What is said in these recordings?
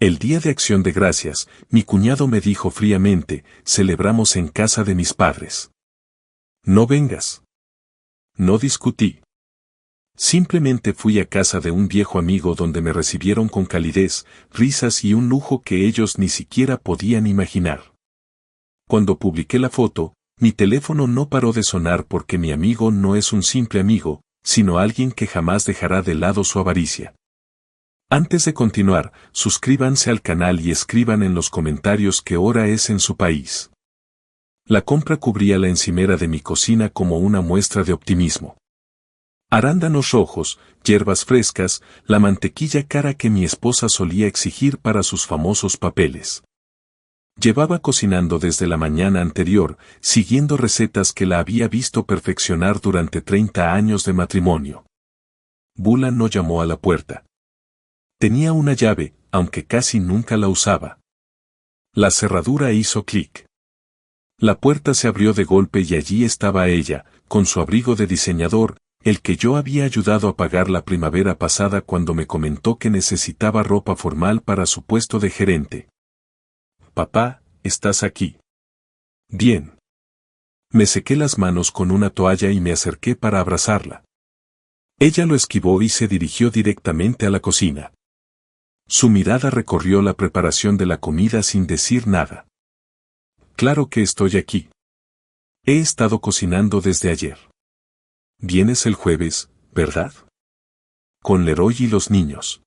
El día de Acción de Gracias, mi cuñado me dijo fríamente, celebramos en casa de mis padres. No vengas. No discutí. Simplemente fui a casa de un viejo amigo donde me recibieron con calidez, risas y un lujo que ellos ni siquiera podían imaginar. Cuando publiqué la foto, mi teléfono no paró de sonar porque mi amigo no es un simple amigo, sino alguien que jamás dejará de lado su avaricia. Antes de continuar, suscríbanse al canal y escriban en los comentarios qué hora es en su país. La compra cubría la encimera de mi cocina como una muestra de optimismo. Arándanos rojos, hierbas frescas, la mantequilla cara que mi esposa solía exigir para sus famosos papeles. Llevaba cocinando desde la mañana anterior, siguiendo recetas que la había visto perfeccionar durante 30 años de matrimonio. Bula no llamó a la puerta. Tenía una llave, aunque casi nunca la usaba. La cerradura hizo clic. La puerta se abrió de golpe y allí estaba ella, con su abrigo de diseñador, el que yo había ayudado a pagar la primavera pasada cuando me comentó que necesitaba ropa formal para su puesto de gerente. Papá, ¿estás aquí? Bien. Me sequé las manos con una toalla y me acerqué para abrazarla. Ella lo esquivó y se dirigió directamente a la cocina. Su mirada recorrió la preparación de la comida sin decir nada. Claro que estoy aquí. He estado cocinando desde ayer. Vienes el jueves, ¿verdad? Con Leroy y los niños.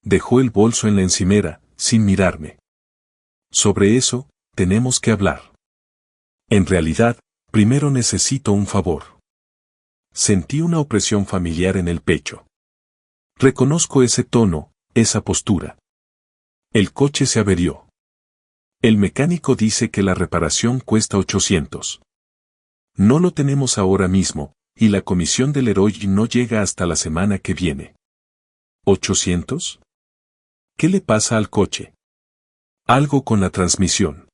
Dejó el bolso en la encimera, sin mirarme. Sobre eso, tenemos que hablar. En realidad, primero necesito un favor. Sentí una opresión familiar en el pecho. Reconozco ese tono, esa postura. El coche se averió. El mecánico dice que la reparación cuesta 800. No lo tenemos ahora mismo, y la comisión del Leroy no llega hasta la semana que viene. ¿800? ¿Qué le pasa al coche? Algo con la transmisión.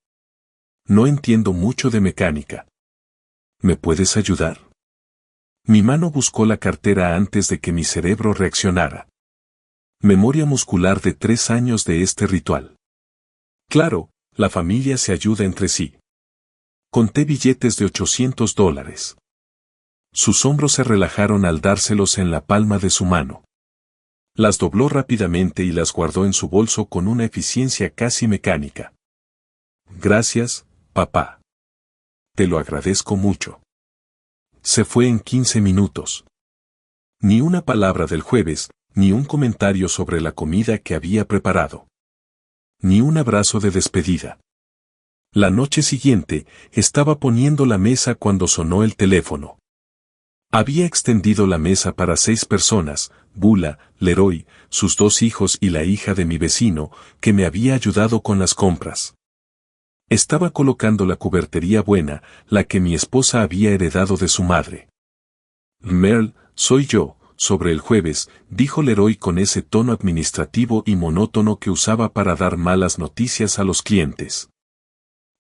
No entiendo mucho de mecánica. ¿Me puedes ayudar? Mi mano buscó la cartera antes de que mi cerebro reaccionara. Memoria muscular de 3 años de este ritual. Claro, la familia se ayuda entre sí. Conté billetes de $800. Sus hombros se relajaron al dárselos en la palma de su mano. Las dobló rápidamente y las guardó en su bolso con una eficiencia casi mecánica. Gracias, papá. Te lo agradezco mucho. Se fue en 15 minutos. Ni una palabra del jueves, ni un comentario sobre la comida que había preparado. Ni un abrazo de despedida. La noche siguiente, estaba poniendo la mesa cuando sonó el teléfono. Había extendido la mesa para 6 personas, Bula, Leroy, sus 2 hijos y la hija de mi vecino, que me había ayudado con las compras. Estaba colocando la cubertería buena, la que mi esposa había heredado de su madre. Merle, soy yo, sobre el jueves, dijo Leroy con ese tono administrativo y monótono que usaba para dar malas noticias a los clientes.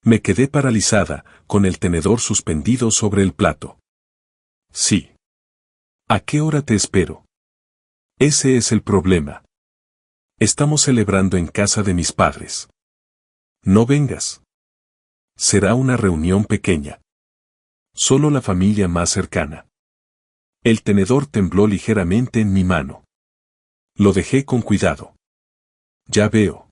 Me quedé paralizada, con el tenedor suspendido sobre el plato. Sí. ¿A qué hora te espero? Ese es el problema. Estamos celebrando en casa de mis padres. No vengas. Será una reunión pequeña. Solo la familia más cercana. El tenedor tembló ligeramente en mi mano. Lo dejé con cuidado. Ya veo.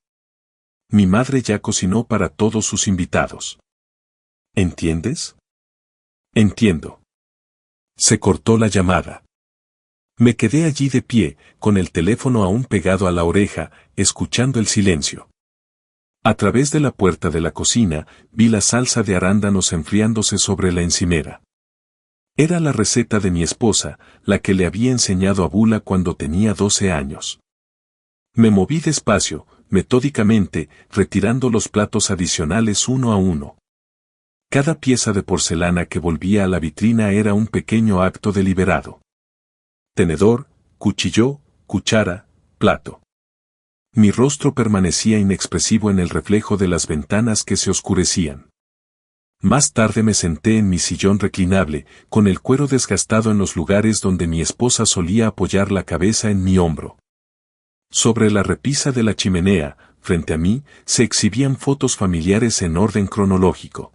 Mi madre ya cocinó para todos sus invitados. ¿Entiendes? Entiendo. Se cortó la llamada. Me quedé allí de pie, con el teléfono aún pegado a la oreja, escuchando el silencio. A través de la puerta de la cocina, vi la salsa de arándanos enfriándose sobre la encimera. Era la receta de mi esposa, la que le había enseñado a Bula cuando tenía 12 años. Me moví despacio, metódicamente, retirando los platos adicionales uno a uno. Cada pieza de porcelana que volvía a la vitrina era un pequeño acto deliberado. Tenedor, cuchillo, cuchara, plato. Mi rostro permanecía inexpresivo en el reflejo de las ventanas que se oscurecían. Más tarde me senté en mi sillón reclinable, con el cuero desgastado en los lugares donde mi esposa solía apoyar la cabeza en mi hombro. Sobre la repisa de la chimenea, frente a mí, se exhibían fotos familiares en orden cronológico.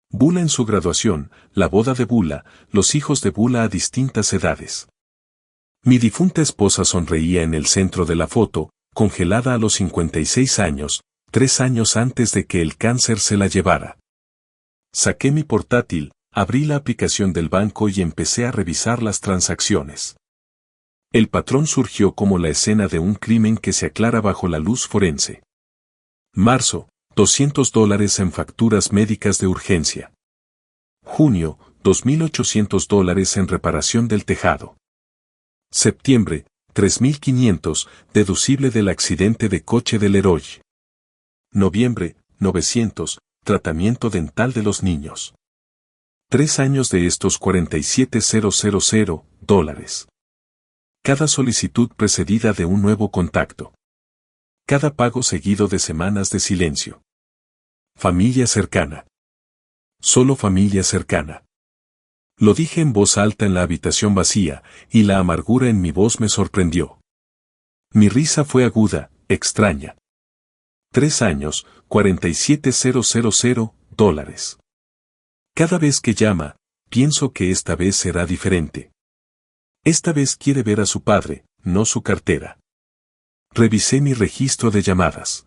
Bula en su graduación, la boda de Bula, los hijos de Bula a distintas edades. Mi difunta esposa sonreía en el centro de la foto, congelada a los 56 años, 3 años antes de que el cáncer se la llevara. Saqué mi portátil, abrí la aplicación del banco y empecé a revisar las transacciones. El patrón surgió como la escena de un crimen que se aclara bajo la luz forense. Marzo, $200 en facturas médicas de urgencia. Junio, $2.800 en reparación del tejado. Septiembre, $3.500, deducible del accidente de coche del Leroy. Noviembre, $900, tratamiento dental de los niños. 3 años de estos $47,000. Cada solicitud precedida de un nuevo contacto. Cada pago seguido de semanas de silencio. Familia cercana. Solo familia cercana. Lo dije en voz alta en la habitación vacía, y la amargura en mi voz me sorprendió. Mi risa fue aguda, extraña. 3 años, $47,000. Cada vez que llama, pienso que esta vez será diferente. Esta vez quiere ver a su padre, no su cartera. Revisé mi registro de llamadas.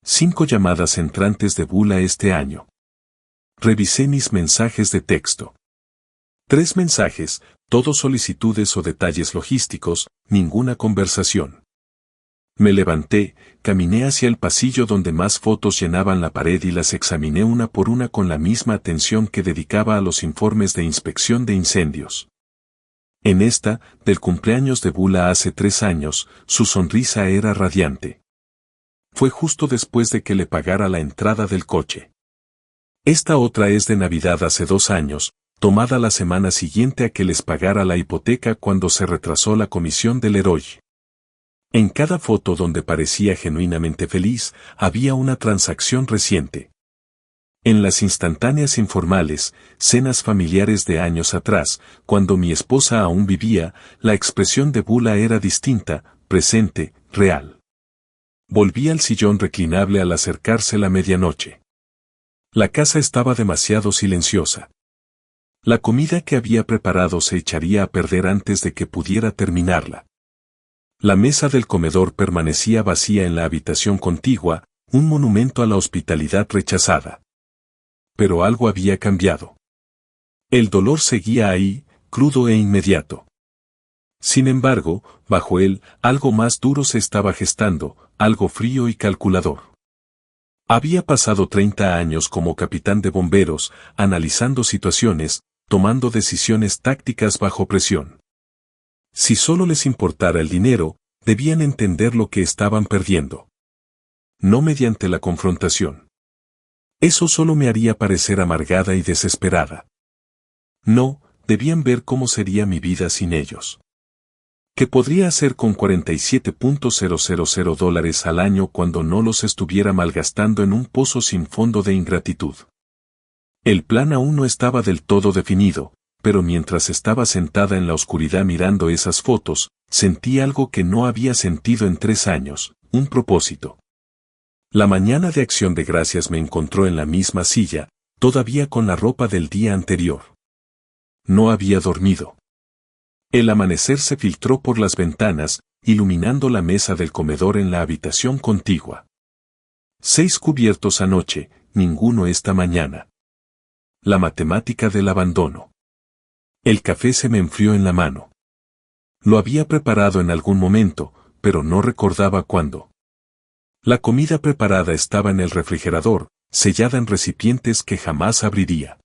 5 llamadas entrantes de Bula este año. Revisé mis mensajes de texto. 3 mensajes, todos solicitudes o detalles logísticos, ninguna conversación. Me levanté, caminé hacia el pasillo donde más fotos llenaban la pared y las examiné una por una con la misma atención que dedicaba a los informes de inspección de incendios. En esta, del cumpleaños de Bula hace 3 años, su sonrisa era radiante. Fue justo después de que le pagara la entrada del coche. Esta otra es de Navidad hace 2 años, tomada la semana siguiente a que les pagara la hipoteca cuando se retrasó la comisión del Leroy. En cada foto donde parecía genuinamente feliz, había una transacción reciente. En las instantáneas informales, cenas familiares de años atrás, cuando mi esposa aún vivía, la expresión de Bula era distinta, presente, real. Volví al sillón reclinable al acercarse la medianoche. La casa estaba demasiado silenciosa. La comida que había preparado se echaría a perder antes de que pudiera terminarla. La mesa del comedor permanecía vacía en la habitación contigua, un monumento a la hospitalidad rechazada. Pero algo había cambiado. El dolor seguía ahí, crudo e inmediato. Sin embargo, bajo él, algo más duro se estaba gestando, algo frío y calculador. Había pasado 30 años como capitán de bomberos, analizando situaciones, tomando decisiones tácticas bajo presión. Si solo les importara el dinero, debían entender lo que estaban perdiendo. No mediante la confrontación. Eso solo me haría parecer amargada y desesperada. No, debían ver cómo sería mi vida sin ellos. ¿Qué podría hacer con $47,000 al año cuando no los estuviera malgastando en un pozo sin fondo de ingratitud? El plan aún no estaba del todo definido, pero mientras estaba sentada en la oscuridad mirando esas fotos, sentí algo que no había sentido en 3 años, un propósito. La mañana de Acción de Gracias me encontró en la misma silla, todavía con la ropa del día anterior. No había dormido. El amanecer se filtró por las ventanas, iluminando la mesa del comedor en la habitación contigua. 6 cubiertos anoche, ninguno esta mañana. La matemática del abandono. El café se me enfrió en la mano. Lo había preparado en algún momento, pero no recordaba cuándo. La comida preparada estaba en el refrigerador, sellada en recipientes que jamás abriría.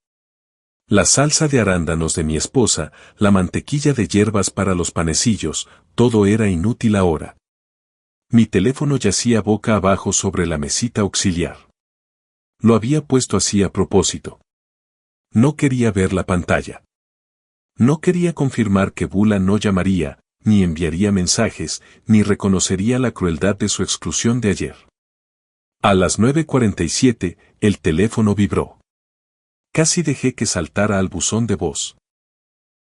La salsa de arándanos de mi esposa, la mantequilla de hierbas para los panecillos, todo era inútil ahora. Mi teléfono yacía boca abajo sobre la mesita auxiliar. Lo había puesto así a propósito. No quería ver la pantalla. No quería confirmar que Bula no llamaría, ni enviaría mensajes, ni reconocería la crueldad de su exclusión de ayer. A las 9:47, el teléfono vibró. Casi dejé que saltara al buzón de voz.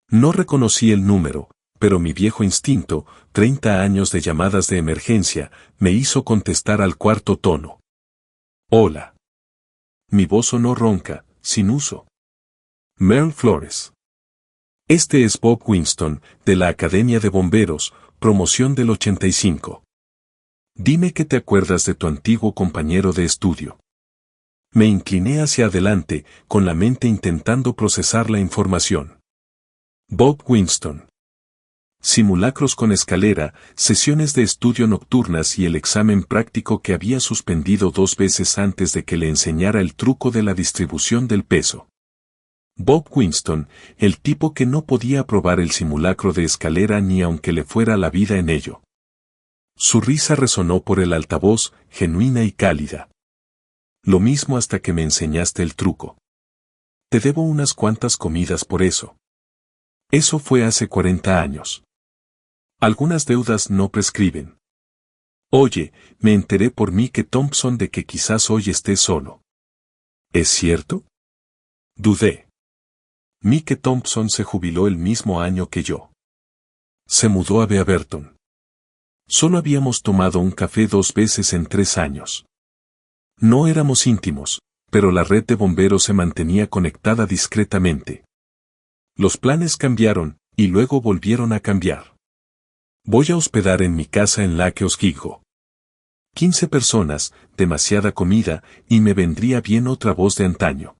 No reconocí el número, pero mi viejo instinto, 30 años de llamadas de emergencia, me hizo contestar al cuarto tono. Hola. Mi voz sonó ronca, sin uso. Merle Flores. Este es Bob Winston, de la Academia de Bomberos, promoción del 85. Dime que te acuerdas de tu antiguo compañero de estudio. Me incliné hacia adelante, con la mente intentando procesar la información. Bob Winston. Simulacros con escalera, sesiones de estudio nocturnas y el examen práctico que había suspendido 2 veces antes de que le enseñara el truco de la distribución del peso. Bob Winston, el tipo que no podía aprobar el simulacro de escalera ni aunque le fuera la vida en ello. Su risa resonó por el altavoz, genuina y cálida. Lo mismo hasta que me enseñaste el truco. Te debo unas cuantas comidas por eso. Eso fue hace 40 años. Algunas deudas no prescriben. Oye, me enteré por Mike Thompson de que quizás hoy estés solo. ¿Es cierto? Dudé. Mike Thompson se jubiló el mismo año que yo. Se mudó a Beaverton. Solo habíamos tomado un café 2 veces en 3 años. No éramos íntimos, pero la red de bomberos se mantenía conectada discretamente. Los planes cambiaron, y luego volvieron a cambiar. Voy a hospedar en mi casa en Lake Oswego. 15 personas, demasiada comida, y me vendría bien otra voz de antaño.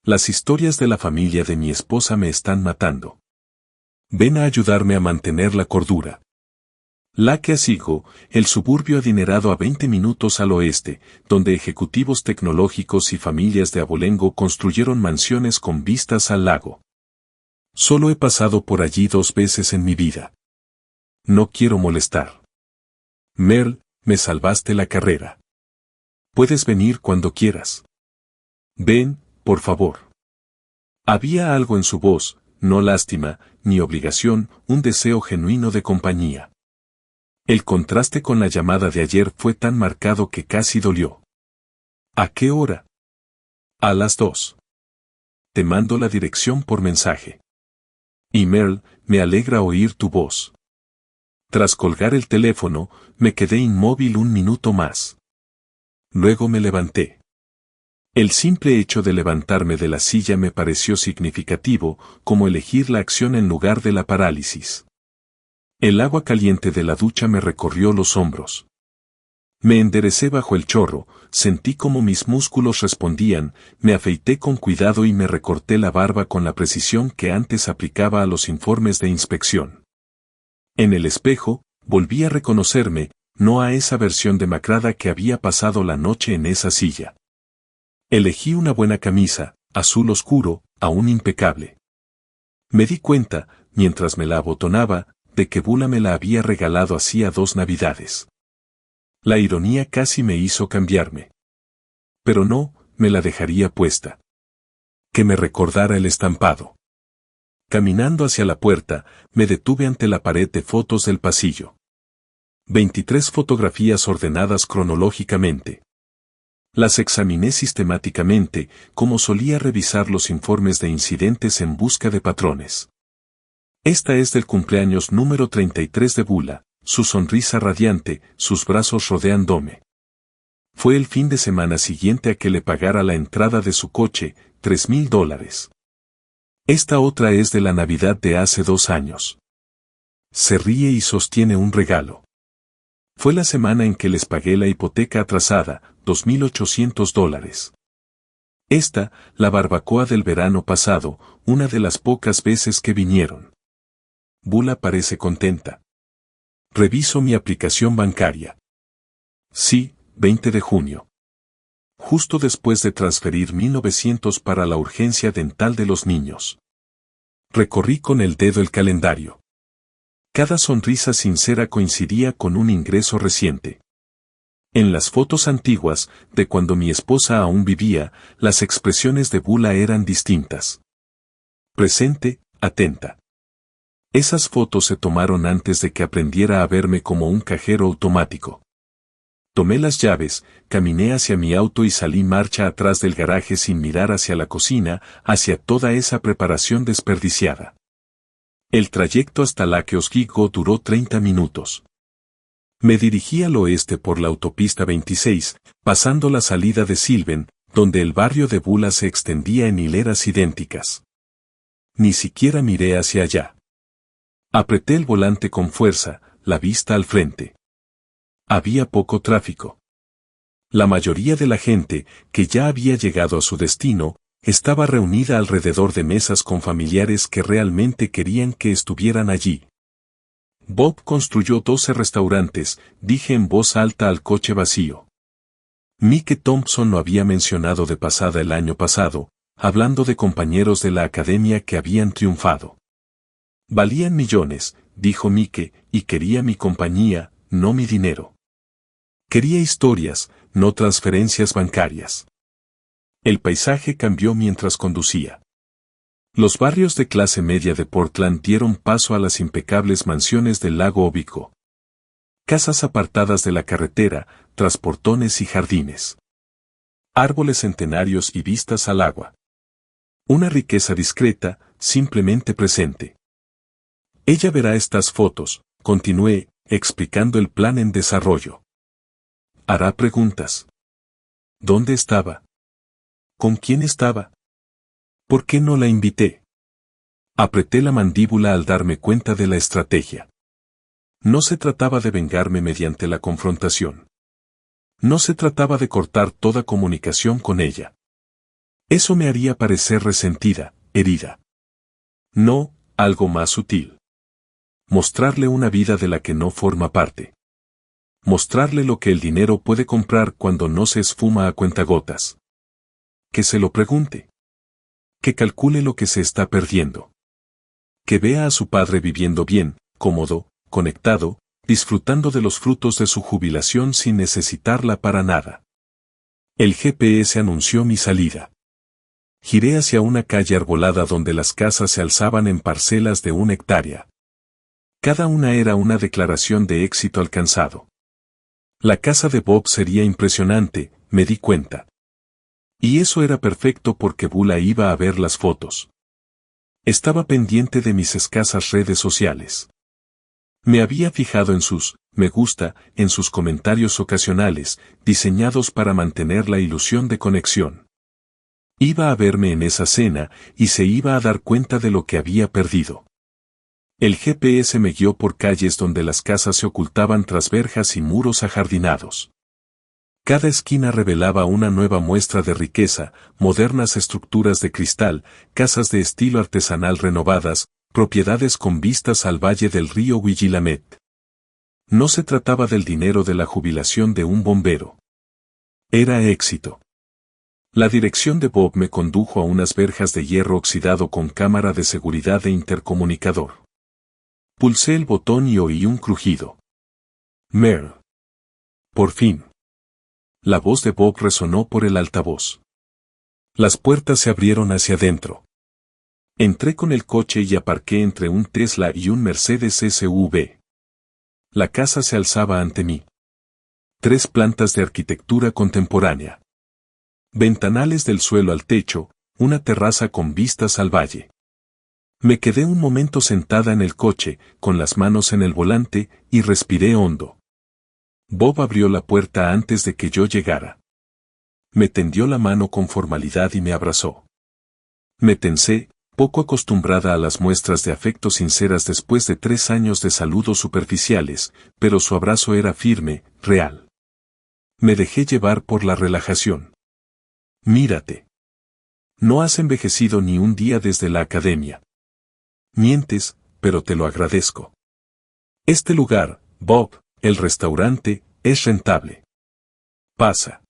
Las historias de la familia de mi esposa me están matando. Ven a ayudarme a mantener la cordura. Lake Oswego, el suburbio adinerado a 20 minutos al oeste, donde ejecutivos tecnológicos y familias de abolengo construyeron mansiones con vistas al lago. Solo he pasado por allí 2 veces en mi vida. No quiero molestar. Merle, me salvaste la carrera. Puedes venir cuando quieras. Ven, por favor. Había algo en su voz, no lástima, ni obligación, un deseo genuino de compañía. El contraste con la llamada de ayer fue tan marcado que casi dolió. ¿A qué hora? A las 2. Te mando la dirección por mensaje. Y Merle, me alegra oír tu voz. Tras colgar el teléfono, me quedé inmóvil un minuto más. Luego me levanté. El simple hecho de levantarme de la silla me pareció significativo, como elegir la acción en lugar de la parálisis. El agua caliente de la ducha me recorrió los hombros. Me enderecé bajo el chorro, sentí como mis músculos respondían, me afeité con cuidado y me recorté la barba con la precisión que antes aplicaba a los informes de inspección. En el espejo, volví a reconocerme, no a esa versión demacrada que había pasado la noche en esa silla. Elegí una buena camisa, azul oscuro, aún impecable. Me di cuenta, mientras me la abotonaba, de que Bula me la había regalado hacía 2 navidades. La ironía casi me hizo cambiarme. Pero no, me la dejaría puesta. Que me recordara el estampado. Caminando hacia la puerta, me detuve ante la pared de fotos del pasillo. 23 fotografías ordenadas cronológicamente. Las examiné sistemáticamente, como solía revisar los informes de incidentes en busca de patrones. Esta es del cumpleaños número 33 de Bula, su sonrisa radiante, sus brazos rodeándome. Fue el fin de semana siguiente a que le pagara la entrada de su coche, $3,000. Esta otra es de la Navidad de hace 2 años. Se ríe y sostiene un regalo. Fue la semana en que les pagué la hipoteca atrasada, $2,800. Esta, la barbacoa del verano pasado, una de las pocas veces que vinieron. Bula parece contenta. Reviso mi aplicación bancaria. Sí, 20 de junio. Justo después de transferir 1,900 para la urgencia dental de los niños. Recorrí con el dedo el calendario. Cada sonrisa sincera coincidía con un ingreso reciente. En las fotos antiguas, de cuando mi esposa aún vivía, las expresiones de Bula eran distintas. Presente, atenta. Esas fotos se tomaron antes de que aprendiera a verme como un cajero automático. Tomé las llaves, caminé hacia mi auto y salí marcha atrás del garaje sin mirar hacia la cocina, hacia toda esa preparación desperdiciada. El trayecto hasta Lake Oswego duró 30 minutos. Me dirigí al oeste por la autopista 26, pasando la salida de Sylvan, donde el barrio de Bula se extendía en hileras idénticas. Ni siquiera miré hacia allá. Apreté el volante con fuerza, la vista al frente. Había poco tráfico. La mayoría de la gente, que ya había llegado a su destino, estaba reunida alrededor de mesas con familiares que realmente querían que estuvieran allí. Bob construyó 12 restaurantes, dije en voz alta al coche vacío. Mike Thompson lo había mencionado de pasada el año pasado, hablando de compañeros de la academia que habían triunfado. Valían millones, dijo Mike, y quería mi compañía, no mi dinero. Quería historias, no transferencias bancarias. El paisaje cambió mientras conducía. Los barrios de clase media de Portland dieron paso a las impecables mansiones del lago Obico. Casas apartadas de la carretera, tras portones y jardines. Árboles centenarios y vistas al agua. Una riqueza discreta, simplemente presente. Ella verá estas fotos, continué, explicando el plan en desarrollo. Hará preguntas. ¿Dónde estaba? ¿Con quién estaba? ¿Por qué no la invité? Apreté la mandíbula al darme cuenta de la estrategia. No se trataba de vengarme mediante la confrontación. No se trataba de cortar toda comunicación con ella. Eso me haría parecer resentida, herida. No, algo más sutil. Mostrarle una vida de la que no forma parte. Mostrarle lo que el dinero puede comprar cuando no se esfuma a cuentagotas. Que se lo pregunte. Que calcule lo que se está perdiendo. Que vea a su padre viviendo bien, cómodo, conectado, disfrutando de los frutos de su jubilación sin necesitarla para nada. El GPS anunció mi salida. Giré hacia una calle arbolada donde las casas se alzaban en parcelas de 1 hectárea. Cada una era una declaración de éxito alcanzado. La casa de Bob sería impresionante, me di cuenta. Y eso era perfecto porque Bula iba a ver las fotos. Estaba pendiente de mis escasas redes sociales. Me había fijado en sus me gusta, en sus comentarios ocasionales, diseñados para mantener la ilusión de conexión. Iba a verme en esa cena y se iba a dar cuenta de lo que había perdido. El GPS me guió por calles donde las casas se ocultaban tras verjas y muros ajardinados. Cada esquina revelaba una nueva muestra de riqueza, modernas estructuras de cristal, casas de estilo artesanal renovadas, propiedades con vistas al valle del río Willamette. No se trataba del dinero de la jubilación de un bombero. Era éxito. La dirección de Bob me condujo a unas verjas de hierro oxidado con cámara de seguridad e intercomunicador. Pulsé el botón y oí un crujido. Merle. Por fin. La voz de Bob resonó por el altavoz. Las puertas se abrieron hacia adentro. Entré con el coche y aparqué entre un Tesla y un Mercedes SUV. La casa se alzaba ante mí. 3 plantas de arquitectura contemporánea. Ventanales del suelo al techo, una terraza con vistas al valle. Me quedé un momento sentada en el coche, con las manos en el volante, y respiré hondo. Bob abrió la puerta antes de que yo llegara. Me tendió la mano con formalidad y me abrazó. Me tensé, poco acostumbrada a las muestras de afecto sinceras después de 3 años de saludos superficiales, pero su abrazo era firme, real. Me dejé llevar por la relajación. Mírate. No has envejecido ni un día desde la academia. Mientes, pero te lo agradezco. Este lugar, Bob, el restaurante, es rentable. Pasa.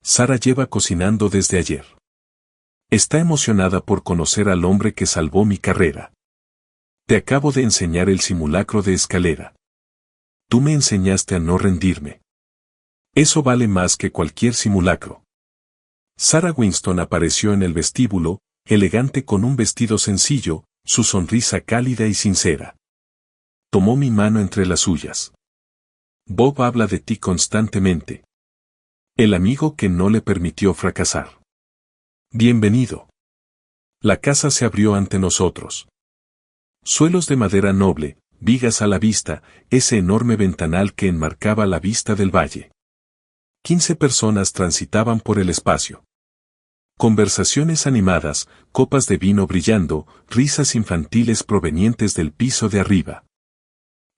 Sara lleva cocinando desde ayer. Está emocionada por conocer al hombre que salvó mi carrera. Te acabo de enseñar el simulacro de escalera. Tú me enseñaste a no rendirme. Eso vale más que cualquier simulacro. Sarah Winston apareció en el vestíbulo, elegante con un vestido sencillo, su sonrisa cálida y sincera. Tomó mi mano entre las suyas. Bob habla de ti constantemente. El amigo que no le permitió fracasar. Bienvenido. La casa se abrió ante nosotros. Suelos de madera noble, vigas a la vista, ese enorme ventanal que enmarcaba la vista del valle. 15 personas transitaban por el espacio. Conversaciones animadas, copas de vino brillando, risas infantiles provenientes del piso de arriba.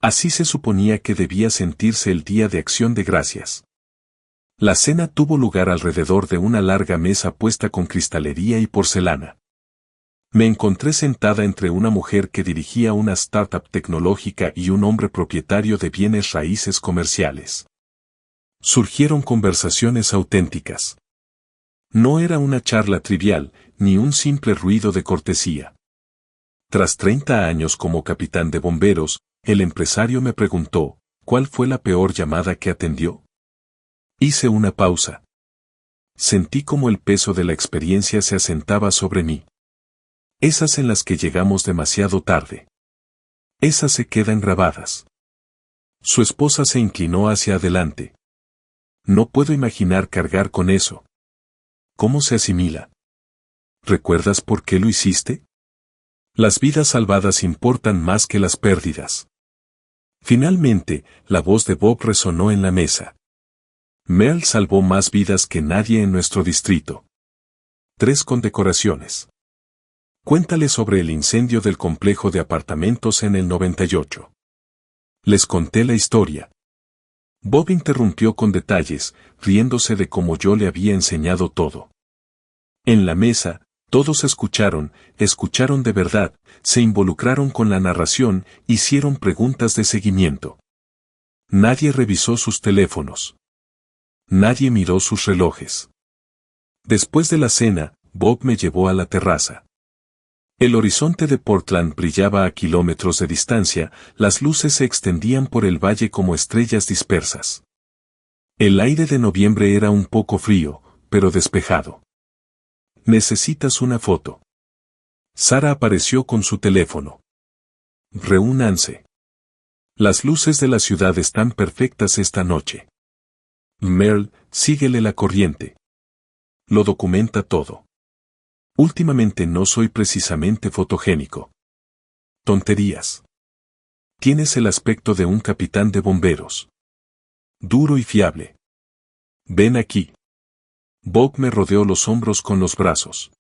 Así se suponía que debía sentirse el Día de Acción de Gracias. La cena tuvo lugar alrededor de una larga mesa puesta con cristalería y porcelana. Me encontré sentada entre una mujer que dirigía una startup tecnológica y un hombre propietario de bienes raíces comerciales. Surgieron conversaciones auténticas. No era una charla trivial, ni un simple ruido de cortesía. Tras 30 años como capitán de bomberos, el empresario me preguntó, ¿cuál fue la peor llamada que atendió? Hice una pausa. Sentí como el peso de la experiencia se asentaba sobre mí. Esas en las que llegamos demasiado tarde. Esas se quedan grabadas. Su esposa se inclinó hacia adelante. No puedo imaginar cargar con eso. ¿Cómo se asimila? ¿Recuerdas por qué lo hiciste? Las vidas salvadas importan más que las pérdidas. Finalmente, la voz de Bob resonó en la mesa. Merle salvó más vidas que nadie en nuestro distrito. 3 condecoraciones. Cuéntale sobre el incendio del complejo de apartamentos en el 98. Les conté la historia. Bob interrumpió con detalles, riéndose de cómo yo le había enseñado todo. En la mesa, todos escucharon de verdad, se involucraron con la narración, hicieron preguntas de seguimiento. Nadie revisó sus teléfonos. Nadie miró sus relojes. Después de la cena, Bob me llevó a la terraza. El horizonte de Portland brillaba a kilómetros de distancia, las luces se extendían por el valle como estrellas dispersas. El aire de noviembre era un poco frío, pero despejado. ¿Necesitas una foto? Sara apareció con su teléfono. Reúnanse. Las luces de la ciudad están perfectas esta noche. Merle, síguele la corriente. Lo documenta todo. Últimamente no soy precisamente fotogénico. Tonterías. Tienes el aspecto de un capitán de bomberos. Duro y fiable. Ven aquí. Bob me rodeó los hombros con los brazos.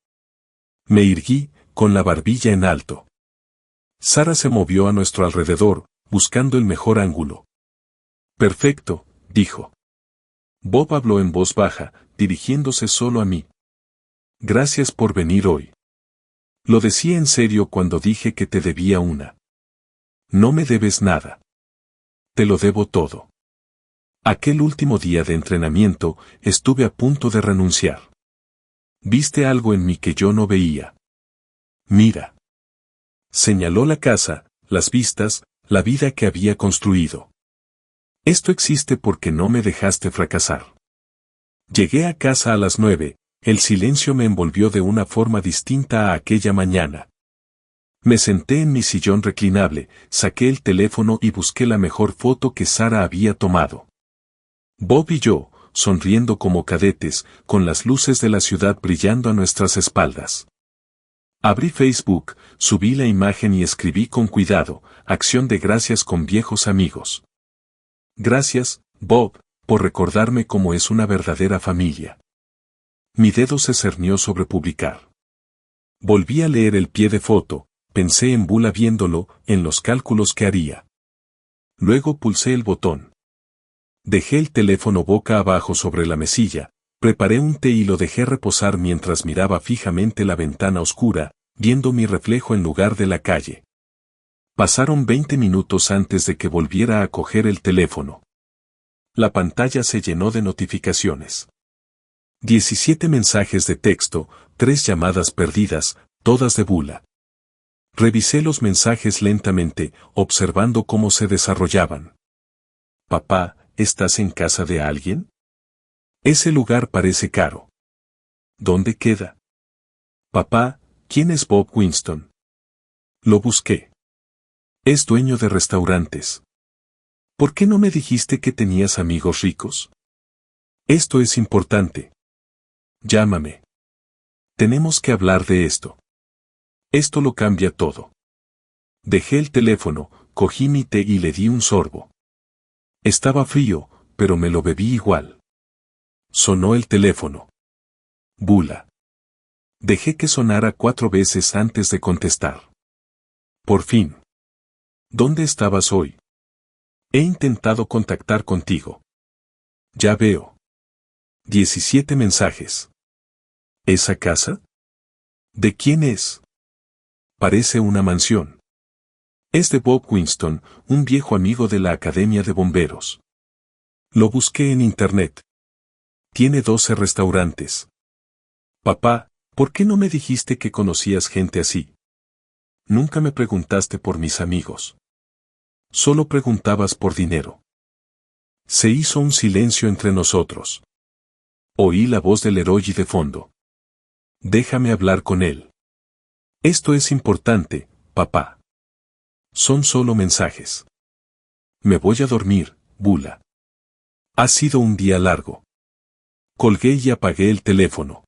Me irguí, con la barbilla en alto. Sara se movió a nuestro alrededor, buscando el mejor ángulo. Perfecto, dijo. Bob habló en voz baja, dirigiéndose solo a mí. Gracias por venir hoy. Lo decía en serio cuando dije que te debía una. No me debes nada. Te lo debo todo. Aquel último día de entrenamiento, estuve a punto de renunciar. Viste algo en mí que yo no veía. Mira. Señaló la casa, las vistas, la vida que había construido. Esto existe porque no me dejaste fracasar. Llegué a casa a las 9, el silencio me envolvió de una forma distinta a aquella mañana. Me senté en mi sillón reclinable, saqué el teléfono y busqué la mejor foto que Sara había tomado. Bob y yo, sonriendo como cadetes, con las luces de la ciudad brillando a nuestras espaldas. Abrí Facebook, subí la imagen y escribí con cuidado, acción de gracias con viejos amigos. Gracias, Bob, por recordarme cómo es una verdadera familia. Mi dedo se cernió sobre publicar. Volví a leer el pie de foto, pensé en Bula viéndolo, en los cálculos que haría. Luego pulsé el botón. Dejé el teléfono boca abajo sobre la mesilla, preparé un té y lo dejé reposar mientras miraba fijamente la ventana oscura, viendo mi reflejo en lugar de la calle. Pasaron 20 minutos antes de que volviera a coger el teléfono. La pantalla se llenó de notificaciones. 17 mensajes de texto, 3 llamadas perdidas, todas de Bula. Revisé los mensajes lentamente, observando cómo se desarrollaban. Papá, ¿estás en casa de alguien? Ese lugar parece caro. ¿Dónde queda? Papá, ¿quién es Bob Winston? Lo busqué. Es dueño de restaurantes. ¿Por qué no me dijiste que tenías amigos ricos? Esto es importante. Llámame. Tenemos que hablar de esto. Esto lo cambia todo. Dejé el teléfono, cogí mi té y le di un sorbo. Estaba frío, pero me lo bebí igual. Sonó el teléfono. Bula. Dejé que sonara 4 veces antes de contestar. Por fin. ¿Dónde estabas hoy? He intentado contactar contigo. Ya veo. 17 mensajes. ¿Esa casa? ¿De quién es? Parece una mansión. Es de Bob Winston, un viejo amigo de la Academia de Bomberos. Lo busqué en internet. Tiene 12 restaurantes. Papá, ¿por qué no me dijiste que conocías gente así? Nunca me preguntaste por mis amigos. Solo preguntabas por dinero. Se hizo un silencio entre nosotros. Oí la voz del Leroy de fondo. Déjame hablar con él. Esto es importante, papá. Son solo mensajes. Me voy a dormir, Bula. Ha sido un día largo. Colgué y apagué el teléfono.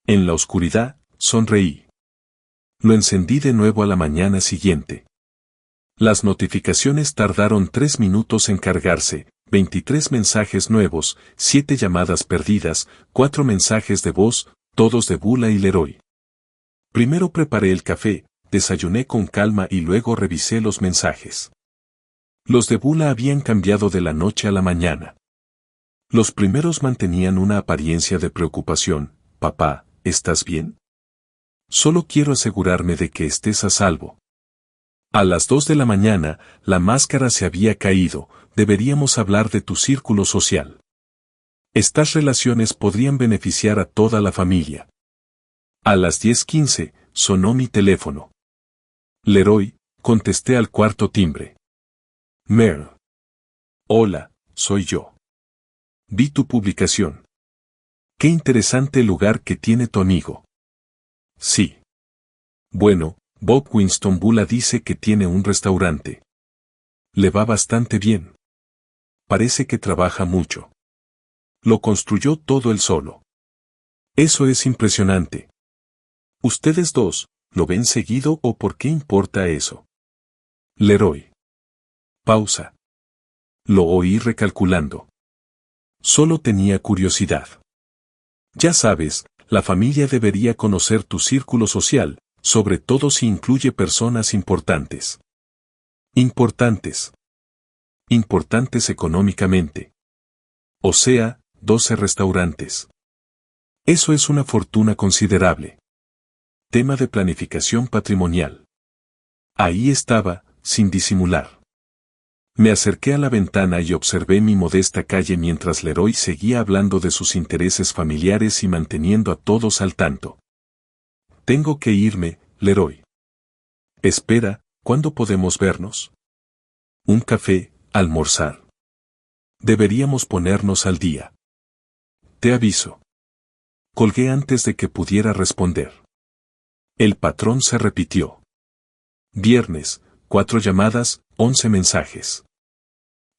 En la oscuridad, sonreí. Lo encendí de nuevo a la mañana siguiente. Las notificaciones tardaron 3 minutos en cargarse, 23 mensajes nuevos, 7 llamadas perdidas, 4 mensajes de voz, todos de Bula y Leroy. Primero preparé el café, desayuné con calma y luego revisé los mensajes. Los de Bula habían cambiado de la noche a la mañana. Los primeros mantenían una apariencia de preocupación. Papá, ¿estás bien? Solo quiero asegurarme de que estés a salvo. A las 2 de la mañana, la máscara se había caído, deberíamos hablar de tu círculo social. Estas relaciones podrían beneficiar a toda la familia. A las 10:15, sonó mi teléfono. Leroy, contesté al cuarto timbre. Merle. Hola, soy yo. Vi tu publicación. Qué interesante lugar que tiene tu amigo. Sí. Bueno, Bob Winston Bula dice que tiene un restaurante. Le va bastante bien. Parece que trabaja mucho. Lo construyó todo él solo. Eso es impresionante. ¿Ustedes dos, lo ven seguido o por qué importa eso? Leroy. Pausa. Lo oí recalculando. Solo tenía curiosidad. Ya sabes, la familia debería conocer tu círculo social, sobre todo si incluye personas importantes. Importantes. Importantes económicamente. O sea, 12 restaurantes. Eso es una fortuna considerable. Tema de planificación patrimonial. Ahí estaba, sin disimular. Me acerqué a la ventana y observé mi modesta calle mientras Leroy seguía hablando de sus intereses familiares y manteniendo a todos al tanto. Tengo que irme, Leroy. Espera, ¿cuándo podemos vernos? Un café, almorzar. Deberíamos ponernos al día. Te aviso. Colgué antes de que pudiera responder. El patrón se repitió. Viernes, 4 llamadas, 11 mensajes.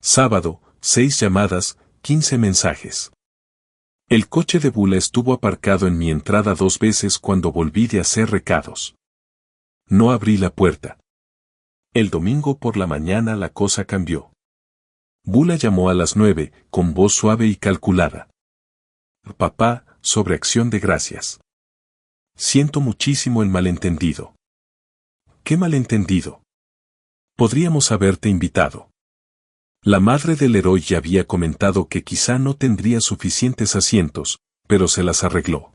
Sábado, 6 llamadas, 15 mensajes. El coche de Bula estuvo aparcado en mi entrada 2 veces cuando volví de hacer recados. No abrí la puerta. El domingo por la mañana la cosa cambió. Bula llamó a las 9, con voz suave y calculada. Papá, sobre Acción de Gracias. Siento muchísimo el malentendido. ¿Qué malentendido? Podríamos haberte invitado. La madre del Leroy ya había comentado que quizá no tendría suficientes asientos, pero se las arregló.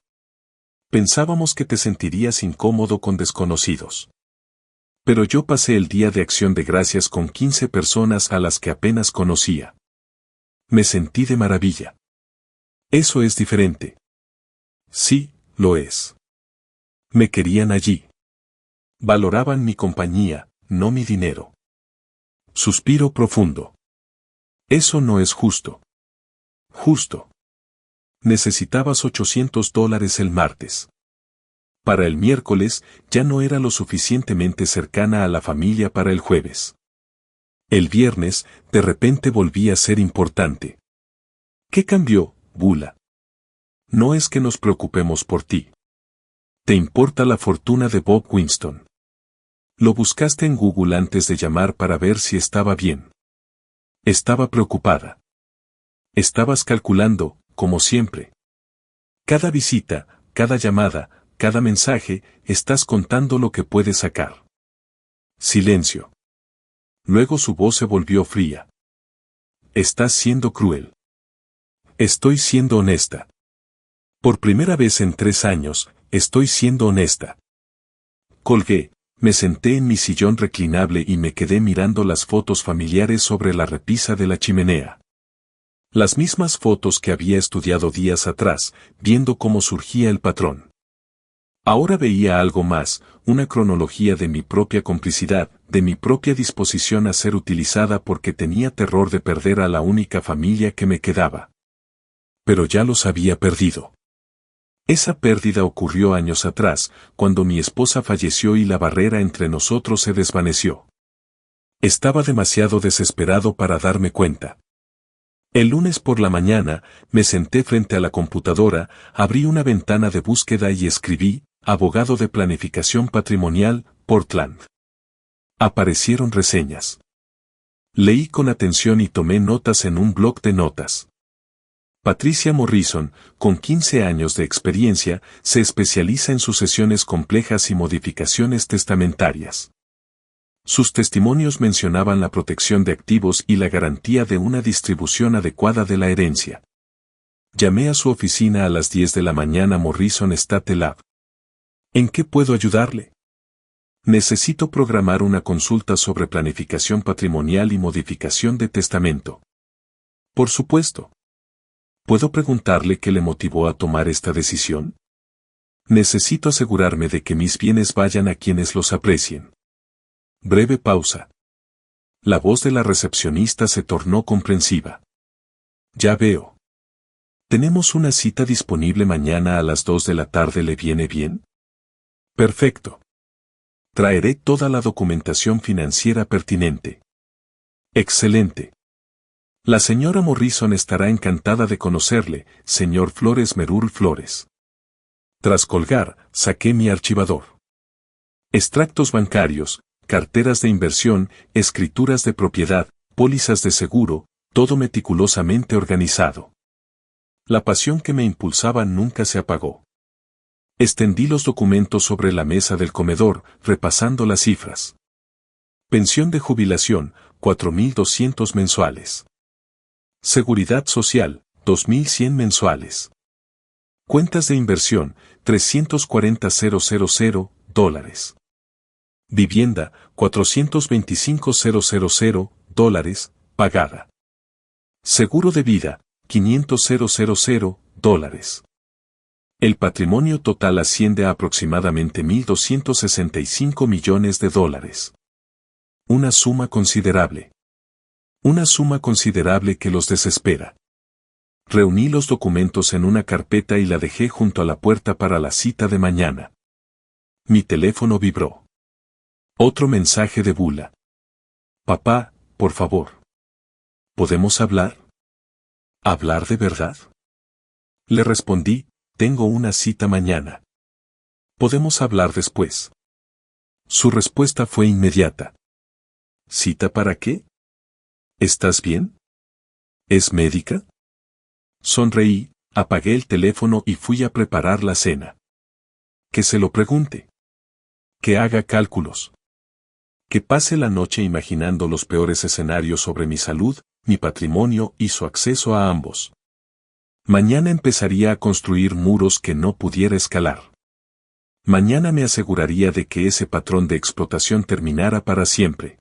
Pensábamos que te sentirías incómodo con desconocidos. Pero yo pasé el día de Acción de Gracias con 15 personas a las que apenas conocía. Me sentí de maravilla. Eso es diferente. Sí, lo es. Me querían allí. Valoraban mi compañía, no mi dinero. Suspiro profundo. Eso no es justo. Justo. Necesitabas $800 el martes. Para el miércoles, ya no era lo suficientemente cercana a la familia para el jueves. El viernes, de repente volví a ser importante. ¿Qué cambió, Bula? No es que nos preocupemos por ti. ¿Te importa la fortuna de Bob Winston? Lo buscaste en Google antes de llamar para ver si estaba bien. Estaba preocupada. Estabas calculando, como siempre. Cada visita, cada llamada, cada mensaje, estás contando lo que puedes sacar. Silencio. Luego su voz se volvió fría. Estás siendo cruel. Estoy siendo honesta. Por primera vez en 3 años, estoy siendo honesta. Colgué, me senté en mi sillón reclinable y me quedé mirando las fotos familiares sobre la repisa de la chimenea. Las mismas fotos que había estudiado días atrás, viendo cómo surgía el patrón. Ahora veía algo más, una cronología de mi propia complicidad, de mi propia disposición a ser utilizada porque tenía terror de perder a la única familia que me quedaba. Pero ya los había perdido. Esa pérdida ocurrió años atrás, cuando mi esposa falleció y la barrera entre nosotros se desvaneció. Estaba demasiado desesperado para darme cuenta. El lunes por la mañana, me senté frente a la computadora, abrí una ventana de búsqueda y escribí, abogado de planificación patrimonial, Portland. Aparecieron reseñas. Leí con atención y tomé notas en un bloc de notas. Patricia Morrison, con 15 años de experiencia, se especializa en sucesiones complejas y modificaciones testamentarias. Sus testimonios mencionaban la protección de activos y la garantía de una distribución adecuada de la herencia. Llamé a su oficina a las 10 de la mañana Morrison Estate Lab. ¿En qué puedo ayudarle? Necesito programar una consulta sobre planificación patrimonial y modificación de testamento. Por supuesto. ¿Puedo preguntarle qué le motivó a tomar esta decisión? Necesito asegurarme de que mis bienes vayan a quienes los aprecien. Breve pausa. La voz de la recepcionista se tornó comprensiva. Ya veo. ¿Tenemos una cita disponible mañana a las 2 de la tarde? ¿Le viene bien? Perfecto. Traeré toda la documentación financiera pertinente. Excelente. La señora Morrison estará encantada de conocerle, señor Flores Merul Flores. Tras colgar, saqué mi archivador. Extractos bancarios, carteras de inversión, escrituras de propiedad, pólizas de seguro, todo meticulosamente organizado. La pasión que me impulsaba nunca se apagó. Extendí los documentos sobre la mesa del comedor, repasando las cifras. Pensión de jubilación, 4.200 mensuales. Seguridad social, 2.100 mensuales. Cuentas de inversión, $340,000. Vivienda, $425,000, pagada. Seguro de vida, $500,000. El patrimonio total asciende a aproximadamente $1.265 millones. Una suma considerable. Una suma considerable que los desespera. Reuní los documentos en una carpeta y la dejé junto a la puerta para la cita de mañana. Mi teléfono vibró. Otro mensaje de Bula. Papá, por favor. ¿Podemos hablar? ¿Hablar de verdad? Le respondí, tengo una cita mañana. ¿Podemos hablar después? Su respuesta fue inmediata. ¿Cita para qué? ¿Estás bien? ¿Es médica? Sonreí, apagué el teléfono y fui a preparar la cena. Que se lo pregunte. Que haga cálculos. Que pase la noche imaginando los peores escenarios sobre mi salud, mi patrimonio y su acceso a ambos. Mañana empezaría a construir muros que no pudiera escalar. Mañana me aseguraría de que ese patrón de explotación terminara para siempre.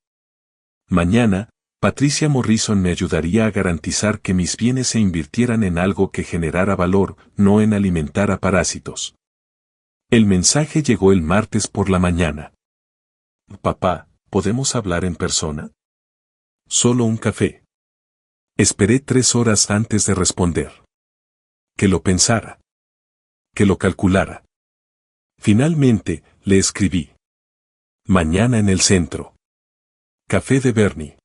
Mañana, Patricia Morrison me ayudaría a garantizar que mis bienes se invirtieran en algo que generara valor, no en alimentar a parásitos. El mensaje llegó el martes por la mañana. Papá, ¿podemos hablar en persona? Solo un café. Esperé 3 horas antes de responder. Que lo pensara. Que lo calculara. Finalmente, le escribí. Mañana en el centro. Café de Bernie.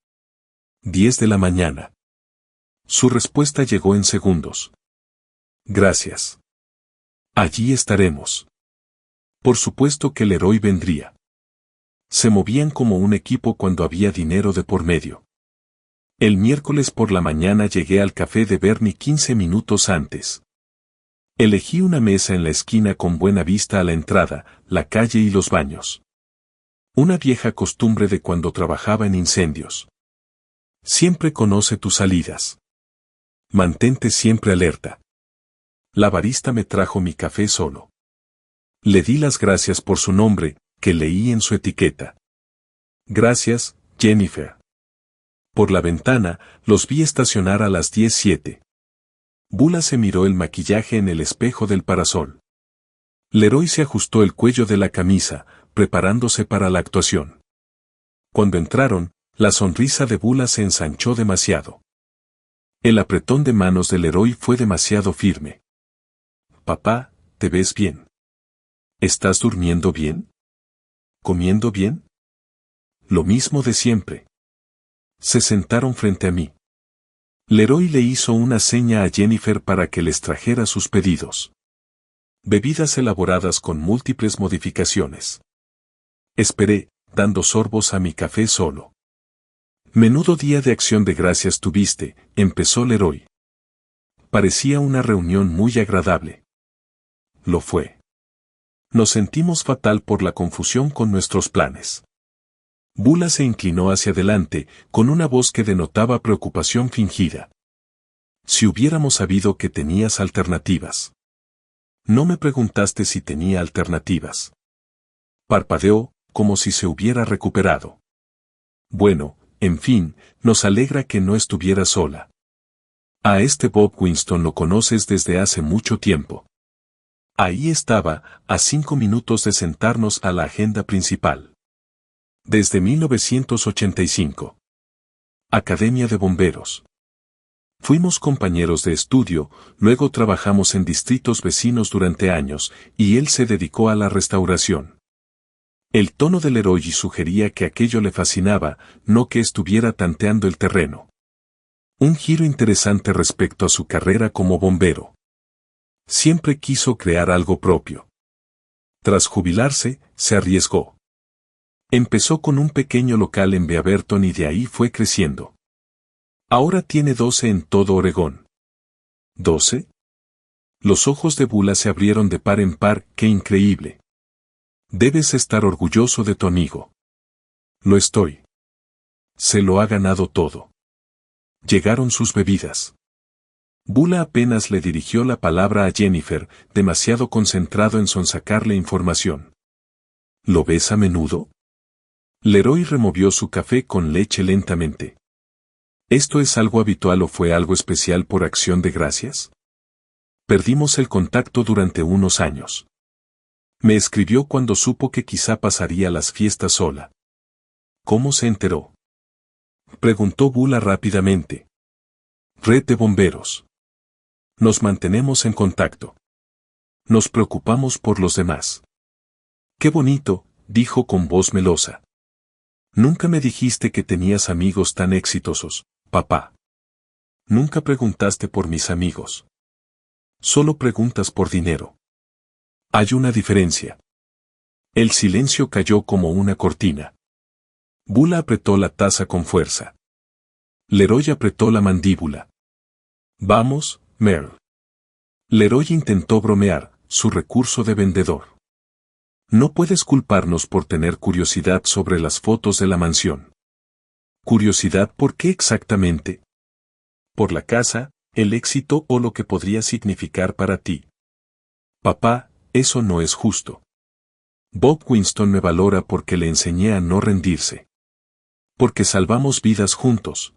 10 de la mañana. Su respuesta llegó en segundos. Gracias. Allí estaremos. Por supuesto que Leroy vendría. Se movían como un equipo cuando había dinero de por medio. El miércoles por la mañana llegué al café de Bernie 15 minutos antes. Elegí una mesa en la esquina con buena vista a la entrada, la calle y los baños. Una vieja costumbre de cuando trabajaba en incendios. Siempre conoce tus salidas. Mantente siempre alerta. La barista me trajo mi café solo. Le di las gracias por su nombre, que leí en su etiqueta. Gracias, Jennifer. Por la ventana, los vi estacionar a las 10:07. Bula se miró el maquillaje en el espejo del parasol. Leroy se ajustó el cuello de la camisa, preparándose para la actuación. Cuando entraron, la sonrisa de Bula se ensanchó demasiado. El apretón de manos de Leroy fue demasiado firme. Papá, ¿te ves bien? ¿Estás durmiendo bien? ¿Comiendo bien? Lo mismo de siempre. Se sentaron frente a mí. Leroy le hizo una seña a Jennifer para que les trajera sus pedidos. Bebidas elaboradas con múltiples modificaciones. Esperé, dando sorbos a mi café solo. Menudo día de acción de gracias tuviste, empezó Leroy. Parecía una reunión muy agradable. Lo fue. Nos sentimos fatal por la confusión con nuestros planes. Bula se inclinó hacia adelante, con una voz que denotaba preocupación fingida. Si hubiéramos sabido que tenías alternativas. No me preguntaste si tenía alternativas. Parpadeó, como si se hubiera recuperado. Bueno, en fin, nos alegra que no estuviera sola. A este Bob Winston lo conoces desde hace mucho tiempo. Ahí estaba, a 5 minutos de sentarnos a la agenda principal. Desde 1985. Academia de Bomberos. Fuimos compañeros de estudio, luego trabajamos en distritos vecinos durante años, y él se dedicó a la restauración. El tono del Leroy sugería que aquello le fascinaba, no que estuviera tanteando el terreno. Un giro interesante respecto a su carrera como bombero. Siempre quiso crear algo propio. Tras jubilarse, se arriesgó. Empezó con un pequeño local en Beaverton y de ahí fue creciendo. Ahora tiene 12 en todo Oregón. ¿12? Los ojos de Bula se abrieron de par en par, ¡qué increíble! Debes estar orgulloso de tu amigo. Lo estoy. Se lo ha ganado todo. Llegaron sus bebidas. Bula apenas le dirigió la palabra a Jennifer, demasiado concentrado en sonsacarle información. ¿Lo ves a menudo? Leroy removió su café con leche lentamente. ¿Esto es algo habitual o fue algo especial por acción de gracias? Perdimos el contacto durante unos años. Me escribió cuando supo que quizá pasaría las fiestas sola. ¿Cómo se enteró? Preguntó Bula rápidamente. Red de bomberos. Nos mantenemos en contacto. Nos preocupamos por los demás. Qué bonito, dijo con voz melosa. Nunca me dijiste que tenías amigos tan exitosos, papá. Nunca preguntaste por mis amigos. Solo preguntas por dinero. Hay una diferencia. El silencio cayó como una cortina. Bula apretó la taza con fuerza. Leroy apretó la mandíbula. Vamos, Merle. Leroy intentó bromear, su recurso de vendedor. No puedes culparnos por tener curiosidad sobre las fotos de la mansión. ¿Curiosidad por qué exactamente? ¿Por la casa, el éxito o lo que podría significar para ti? Papá, eso no es justo. Bob Winston me valora porque le enseñé a no rendirse. Porque salvamos vidas juntos.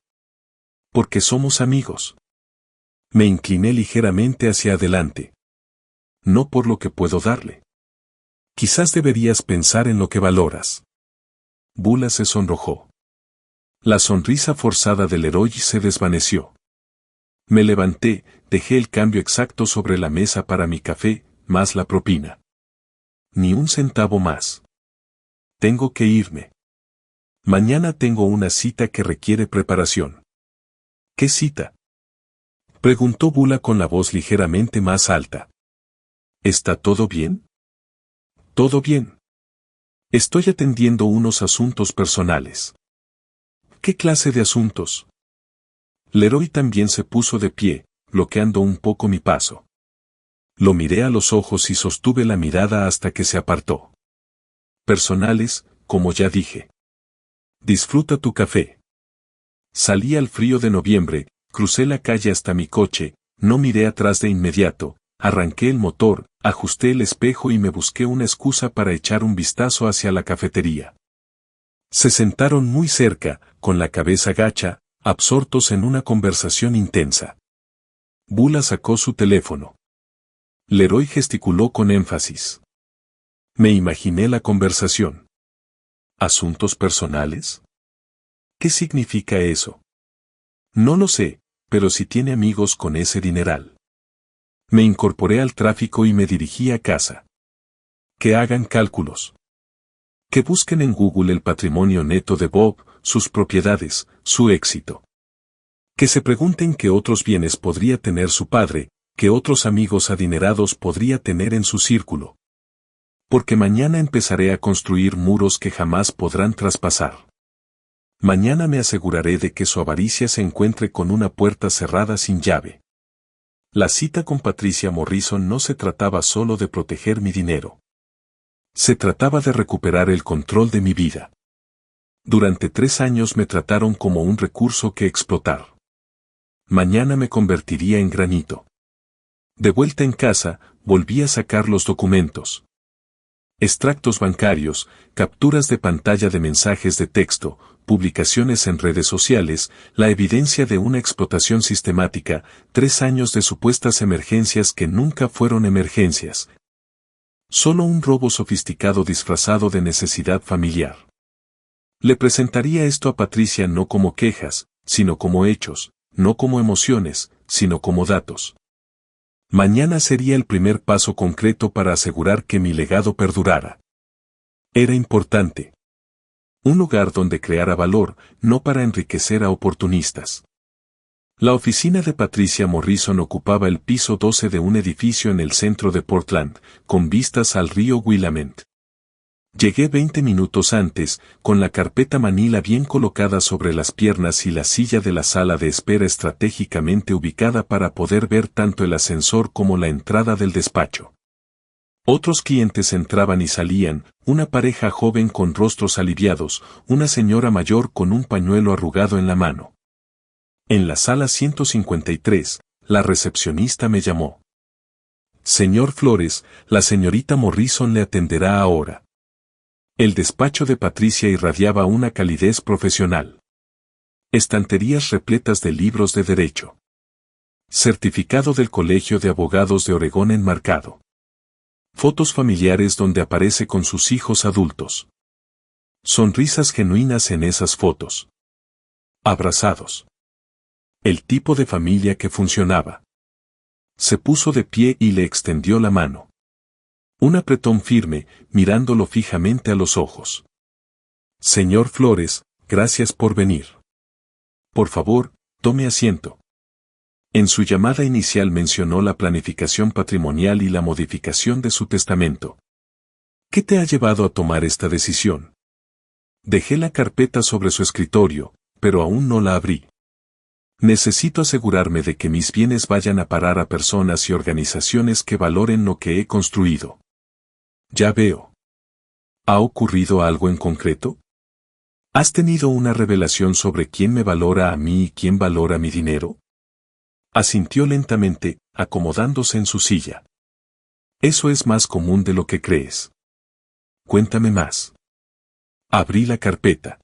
Porque somos amigos. Me incliné ligeramente hacia adelante. No por lo que puedo darle. Quizás deberías pensar en lo que valoras. Bula se sonrojó. La sonrisa forzada del Leroy se desvaneció. Me levanté, dejé el cambio exacto sobre la mesa para mi café, más la propina. Ni un centavo más. Tengo que irme. Mañana tengo una cita que requiere preparación. ¿Qué cita? Preguntó Bula con la voz ligeramente más alta. ¿Está todo bien? Todo bien. Estoy atendiendo unos asuntos personales. ¿Qué clase de asuntos? Leroy también se puso de pie, bloqueando un poco mi paso. Lo miré a los ojos y sostuve la mirada hasta que se apartó. Personales, como ya dije. Disfruta tu café. Salí al frío de noviembre, crucé la calle hasta mi coche, no miré atrás de inmediato, arranqué el motor, ajusté el espejo y me busqué una excusa para echar un vistazo hacia la cafetería. Se sentaron muy cerca, con la cabeza gacha, absortos en una conversación intensa. Bula sacó su teléfono. Leroy gesticuló con énfasis. Me imaginé la conversación. ¿Asuntos personales? ¿Qué significa eso? No lo sé, pero si tiene amigos con ese dineral. Me incorporé al tráfico y me dirigí a casa. Que hagan cálculos. Que busquen en Google el patrimonio neto de Bob, sus propiedades, su éxito. Que se pregunten qué otros bienes podría tener su padre, qué otros amigos adinerados podría tener en su círculo. Porque mañana empezaré a construir muros que jamás podrán traspasar. Mañana me aseguraré de que su avaricia se encuentre con una puerta cerrada sin llave. La cita con Patricia Morrison no se trataba solo de proteger mi dinero. Se trataba de recuperar el control de mi vida. Durante 3 años me trataron como un recurso que explotar. Mañana me convertiría en granito. De vuelta en casa, volví a sacar los documentos. Extractos bancarios, capturas de pantalla de mensajes de texto, publicaciones en redes sociales, la evidencia de una explotación sistemática, 3 años de supuestas emergencias que nunca fueron emergencias. Solo un robo sofisticado disfrazado de necesidad familiar. Le presentaría esto a Patricia no como quejas, sino como hechos, no como emociones, sino como datos. Mañana sería el primer paso concreto para asegurar que mi legado perdurara. Era importante. Un lugar donde creara valor, no para enriquecer a oportunistas. La oficina de Patricia Morrison ocupaba el piso 12 de un edificio en el centro de Portland, con vistas al río Willamette. Llegué 20 minutos antes, con la carpeta manila bien colocada sobre las piernas y la silla de la sala de espera estratégicamente ubicada para poder ver tanto el ascensor como la entrada del despacho. Otros clientes entraban y salían, una pareja joven con rostros aliviados, una señora mayor con un pañuelo arrugado en la mano. En la sala 153, la recepcionista me llamó. Señor Flores, la señorita Morrison le atenderá ahora. El despacho de Patricia irradiaba una calidez profesional. Estanterías repletas de libros de derecho. Certificado del Colegio de Abogados de Oregón enmarcado. Fotos familiares donde aparece con sus hijos adultos. Sonrisas genuinas en esas fotos. Abrazados. El tipo de familia que funcionaba. Se puso de pie y le extendió la mano. Un apretón firme, mirándolo fijamente a los ojos. Señor Flores, gracias por venir. Por favor, tome asiento. En su llamada inicial mencionó la planificación patrimonial y la modificación de su testamento. ¿Qué te ha llevado a tomar esta decisión? Dejé la carpeta sobre su escritorio, pero aún no la abrí. Necesito asegurarme de que mis bienes vayan a parar a personas y organizaciones que valoren lo que he construido. Ya veo. ¿Ha ocurrido algo en concreto? ¿Has tenido una revelación sobre quién me valora a mí y quién valora mi dinero? Asintió lentamente, acomodándose en su silla. Eso es más común de lo que crees. Cuéntame más. Abrí la carpeta.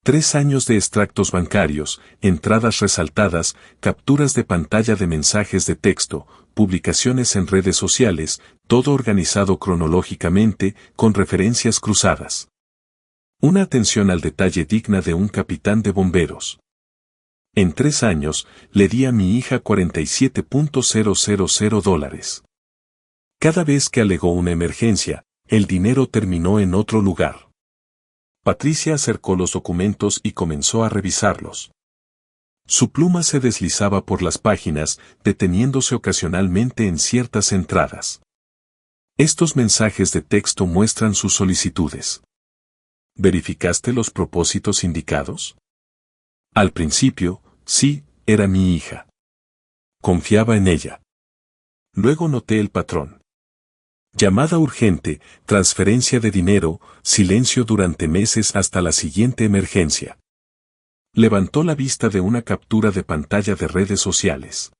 3 años de extractos bancarios, entradas resaltadas, capturas de pantalla de mensajes de texto, publicaciones en redes sociales, todo organizado cronológicamente, con referencias cruzadas. Una atención al detalle digna de un capitán de bomberos. En 3 años, le di a mi hija $47,000. Cada vez que alegó una emergencia, el dinero terminó en otro lugar. Patricia acercó los documentos y comenzó a revisarlos. Su pluma se deslizaba por las páginas, deteniéndose ocasionalmente en ciertas entradas. Estos mensajes de texto muestran sus solicitudes. ¿Verificaste los propósitos indicados? Al principio, sí, era mi hija. Confiaba en ella. Luego noté el patrón. Llamada urgente, transferencia de dinero, silencio durante meses hasta la siguiente emergencia. Levantó la vista de una captura de pantalla de redes sociales.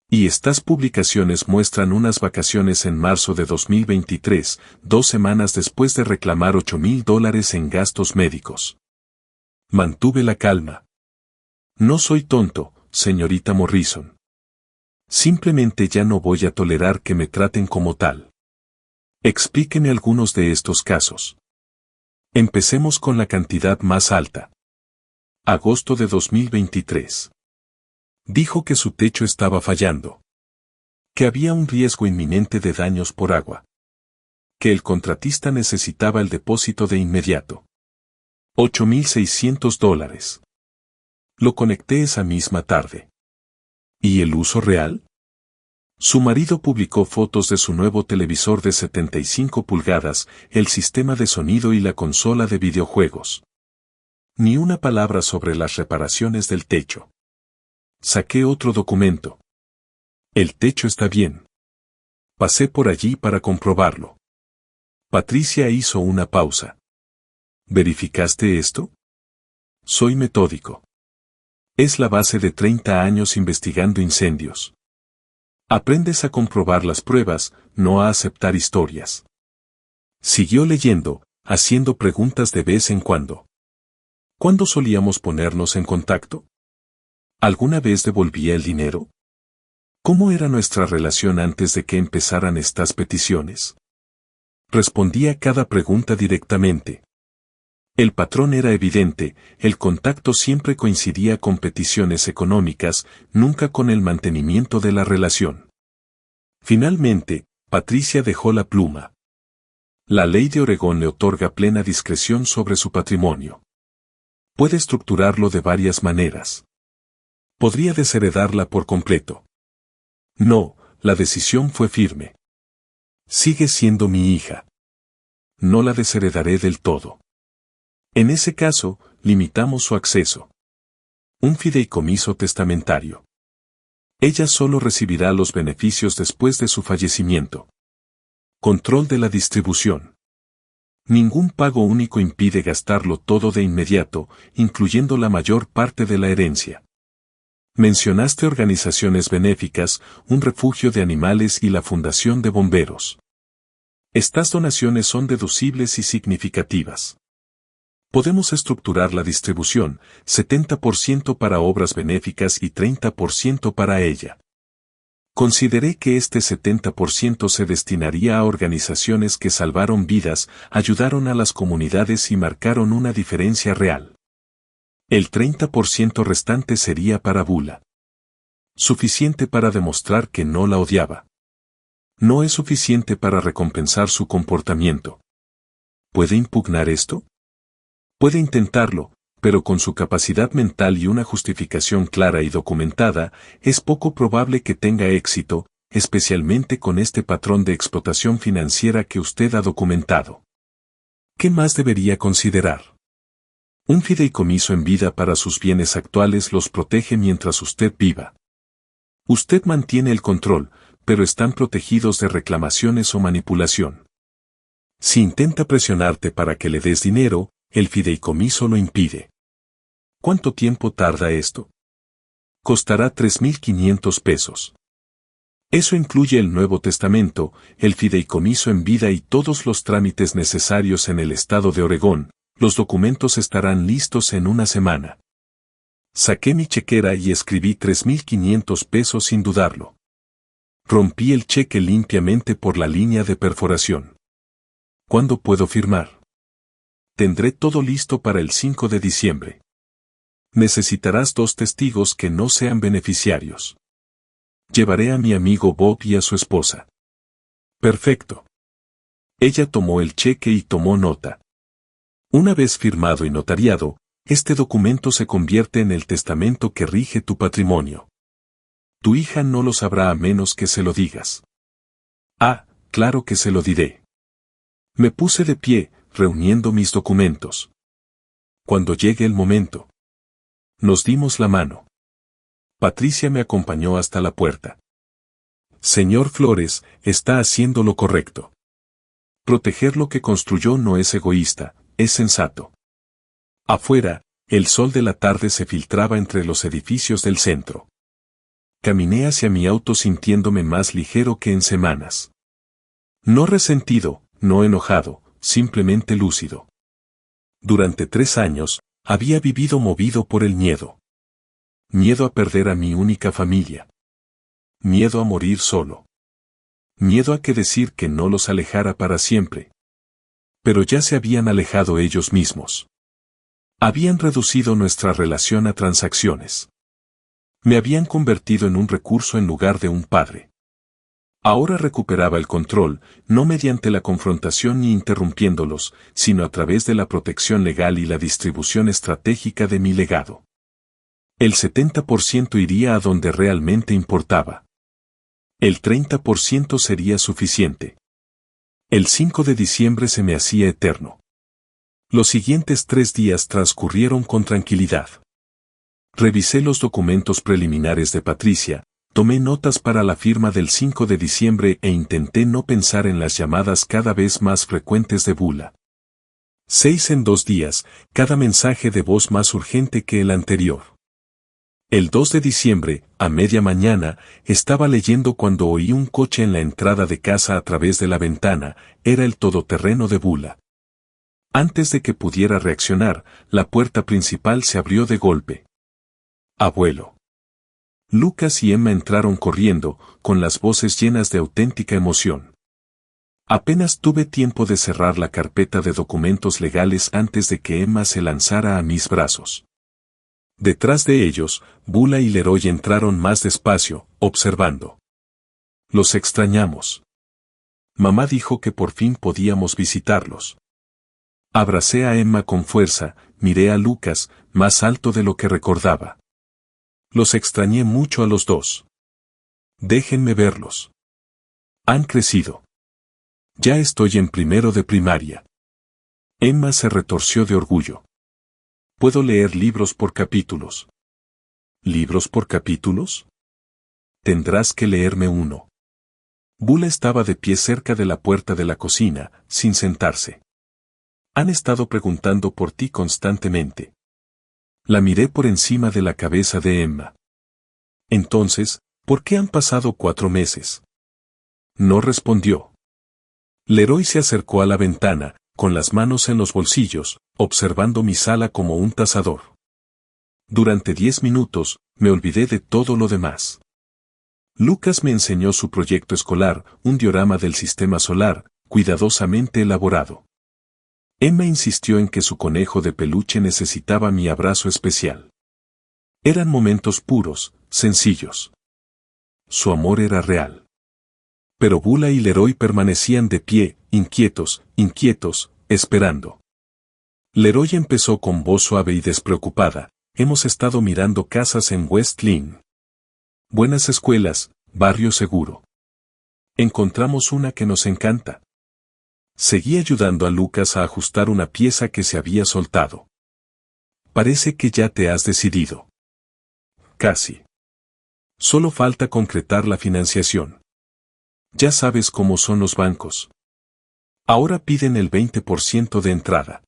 Y estas publicaciones muestran unas vacaciones en marzo de 2023, 2 semanas después de reclamar $8,000 en gastos médicos. Mantuve la calma. No soy tonto, señorita Morrison. Simplemente ya no voy a tolerar que me traten como tal. Explíqueme algunos de estos casos. Empecemos con la cantidad más alta. Agosto de 2023. Dijo que su techo estaba fallando. Que había un riesgo inminente de daños por agua. Que el contratista necesitaba el depósito de inmediato. $8,600. Lo conecté esa misma tarde. ¿Y el uso real? Su marido publicó fotos de su nuevo televisor de 75 pulgadas, el sistema de sonido y la consola de videojuegos. Ni una palabra sobre las reparaciones del techo. Saqué otro documento. El techo está bien. Pasé por allí para comprobarlo. Patricia hizo una pausa. ¿Verificaste esto? Soy metódico. Es la base de 30 años investigando incendios. Aprendes a comprobar las pruebas, no a aceptar historias. Siguió leyendo, haciendo preguntas de vez en cuando. ¿Cuándo solíamos ponernos en contacto? ¿Alguna vez devolvía el dinero? ¿Cómo era nuestra relación antes de que empezaran estas peticiones? Respondía cada pregunta directamente. El patrón era evidente, el contacto siempre coincidía con peticiones económicas, nunca con el mantenimiento de la relación. Finalmente, Patricia dejó la pluma. La ley de Oregón le otorga plena discreción sobre su patrimonio. Puede estructurarlo de varias maneras. Podría desheredarla por completo. No, la decisión fue firme. Sigue siendo mi hija. No la desheredaré del todo. En ese caso, limitamos su acceso. Un fideicomiso testamentario. Ella solo recibirá los beneficios después de su fallecimiento. Control de la distribución. Ningún pago único impide gastarlo todo de inmediato, incluyendo la mayor parte de la herencia. Mencionaste organizaciones benéficas, un refugio de animales y la Fundación de Bomberos. Estas donaciones son deducibles y significativas. Podemos estructurar la distribución, 70% para obras benéficas y 30% para ella. Consideré que este 70% se destinaría a organizaciones que salvaron vidas, ayudaron a las comunidades y marcaron una diferencia real. El 30% restante sería para Bula. Suficiente para demostrar que no la odiaba. No es suficiente para recompensar su comportamiento. ¿Puede impugnar esto? Puede intentarlo, pero con su capacidad mental y una justificación clara y documentada, es poco probable que tenga éxito, especialmente con este patrón de explotación financiera que usted ha documentado. ¿Qué más debería considerar? Un fideicomiso en vida para sus bienes actuales los protege mientras usted viva. Usted mantiene el control, pero están protegidos de reclamaciones o manipulación. Si intenta presionarte para que le des dinero, el fideicomiso lo impide. ¿Cuánto tiempo tarda esto? Costará $3,500. Eso incluye el Nuevo Testamento, el fideicomiso en vida y todos los trámites necesarios en el estado de Oregón. Los documentos estarán listos en una semana. Saqué mi chequera y escribí $3,500 sin dudarlo. Rompí el cheque limpiamente por la línea de perforación. ¿Cuándo puedo firmar? Tendré todo listo para el 5 de diciembre. Necesitarás 2 testigos que no sean beneficiarios. Llevaré a mi amigo Bob y a su esposa. Perfecto. Ella tomó el cheque y tomó nota. Una vez firmado y notariado, este documento se convierte en el testamento que rige tu patrimonio. Tu hija no lo sabrá a menos que se lo digas. Ah, claro que se lo diré. Me puse de pie, reuniendo mis documentos. Cuando llegue el momento. Nos dimos la mano. Patricia me acompañó hasta la puerta. Señor Flores, está haciendo lo correcto. Proteger lo que construyó no es egoísta, es sensato. Afuera, el sol de la tarde se filtraba entre los edificios del centro. Caminé hacia mi auto sintiéndome más ligero que en semanas. No resentido, no enojado, simplemente lúcido. Durante 3 años, había vivido movido por el miedo. Miedo a perder a mi única familia. Miedo a morir solo. Miedo a que decir que no los alejara para siempre. Pero ya se habían alejado ellos mismos. Habían reducido nuestra relación a transacciones. Me habían convertido en un recurso en lugar de un padre. Ahora recuperaba el control, no mediante la confrontación ni interrumpiéndolos, sino a través de la protección legal y la distribución estratégica de mi legado. El 70% iría a donde realmente importaba. El 30% sería suficiente. El 5 de diciembre se me hacía eterno. Los siguientes 3 días transcurrieron con tranquilidad. Revisé los documentos preliminares de Patricia, tomé notas para la firma del 5 de diciembre e intenté no pensar en las llamadas cada vez más frecuentes de Bula. 6 en 2 días, cada mensaje de voz más urgente que el anterior. El 2 de diciembre, a media mañana, estaba leyendo cuando oí un coche en la entrada de casa a través de la ventana, era el todoterreno de Bula. Antes de que pudiera reaccionar, la puerta principal se abrió de golpe. Abuelo. Lucas y Emma entraron corriendo, con las voces llenas de auténtica emoción. Apenas tuve tiempo de cerrar la carpeta de documentos legales antes de que Emma se lanzara a mis brazos. Detrás de ellos, Bula y Leroy entraron más despacio, observando. Los extrañamos. Mamá dijo que por fin podíamos visitarlos. Abracé a Emma con fuerza, miré a Lucas, más alto de lo que recordaba. Los extrañé mucho a los dos. Déjenme verlos. Han crecido. Ya estoy en primero de primaria. Emma se retorció de orgullo. Puedo leer libros por capítulos. ¿Libros por capítulos? Tendrás que leerme uno. Bula estaba de pie cerca de la puerta de la cocina, sin sentarse. Han estado preguntando por ti constantemente. La miré por encima de la cabeza de Emma. Entonces, ¿por qué han pasado 4 meses? No respondió. Leroy se acercó a la ventana, con las manos en los bolsillos, observando mi sala como un tasador. Durante 10 minutos, me olvidé de todo lo demás. Lucas me enseñó su proyecto escolar, un diorama del sistema solar, cuidadosamente elaborado. Emma insistió en que su conejo de peluche necesitaba mi abrazo especial. Eran momentos puros, sencillos. Su amor era real. Pero Bula y Leroy permanecían de pie, inquietos, esperando. Leroy empezó con voz suave y despreocupada. Hemos estado mirando casas en West Lynn. Buenas escuelas, barrio seguro. Encontramos una que nos encanta. Seguí ayudando a Lucas a ajustar una pieza que se había soltado. Parece que ya te has decidido. Casi. Solo falta concretar la financiación. Ya sabes cómo son los bancos. Ahora piden el 20% de entrada.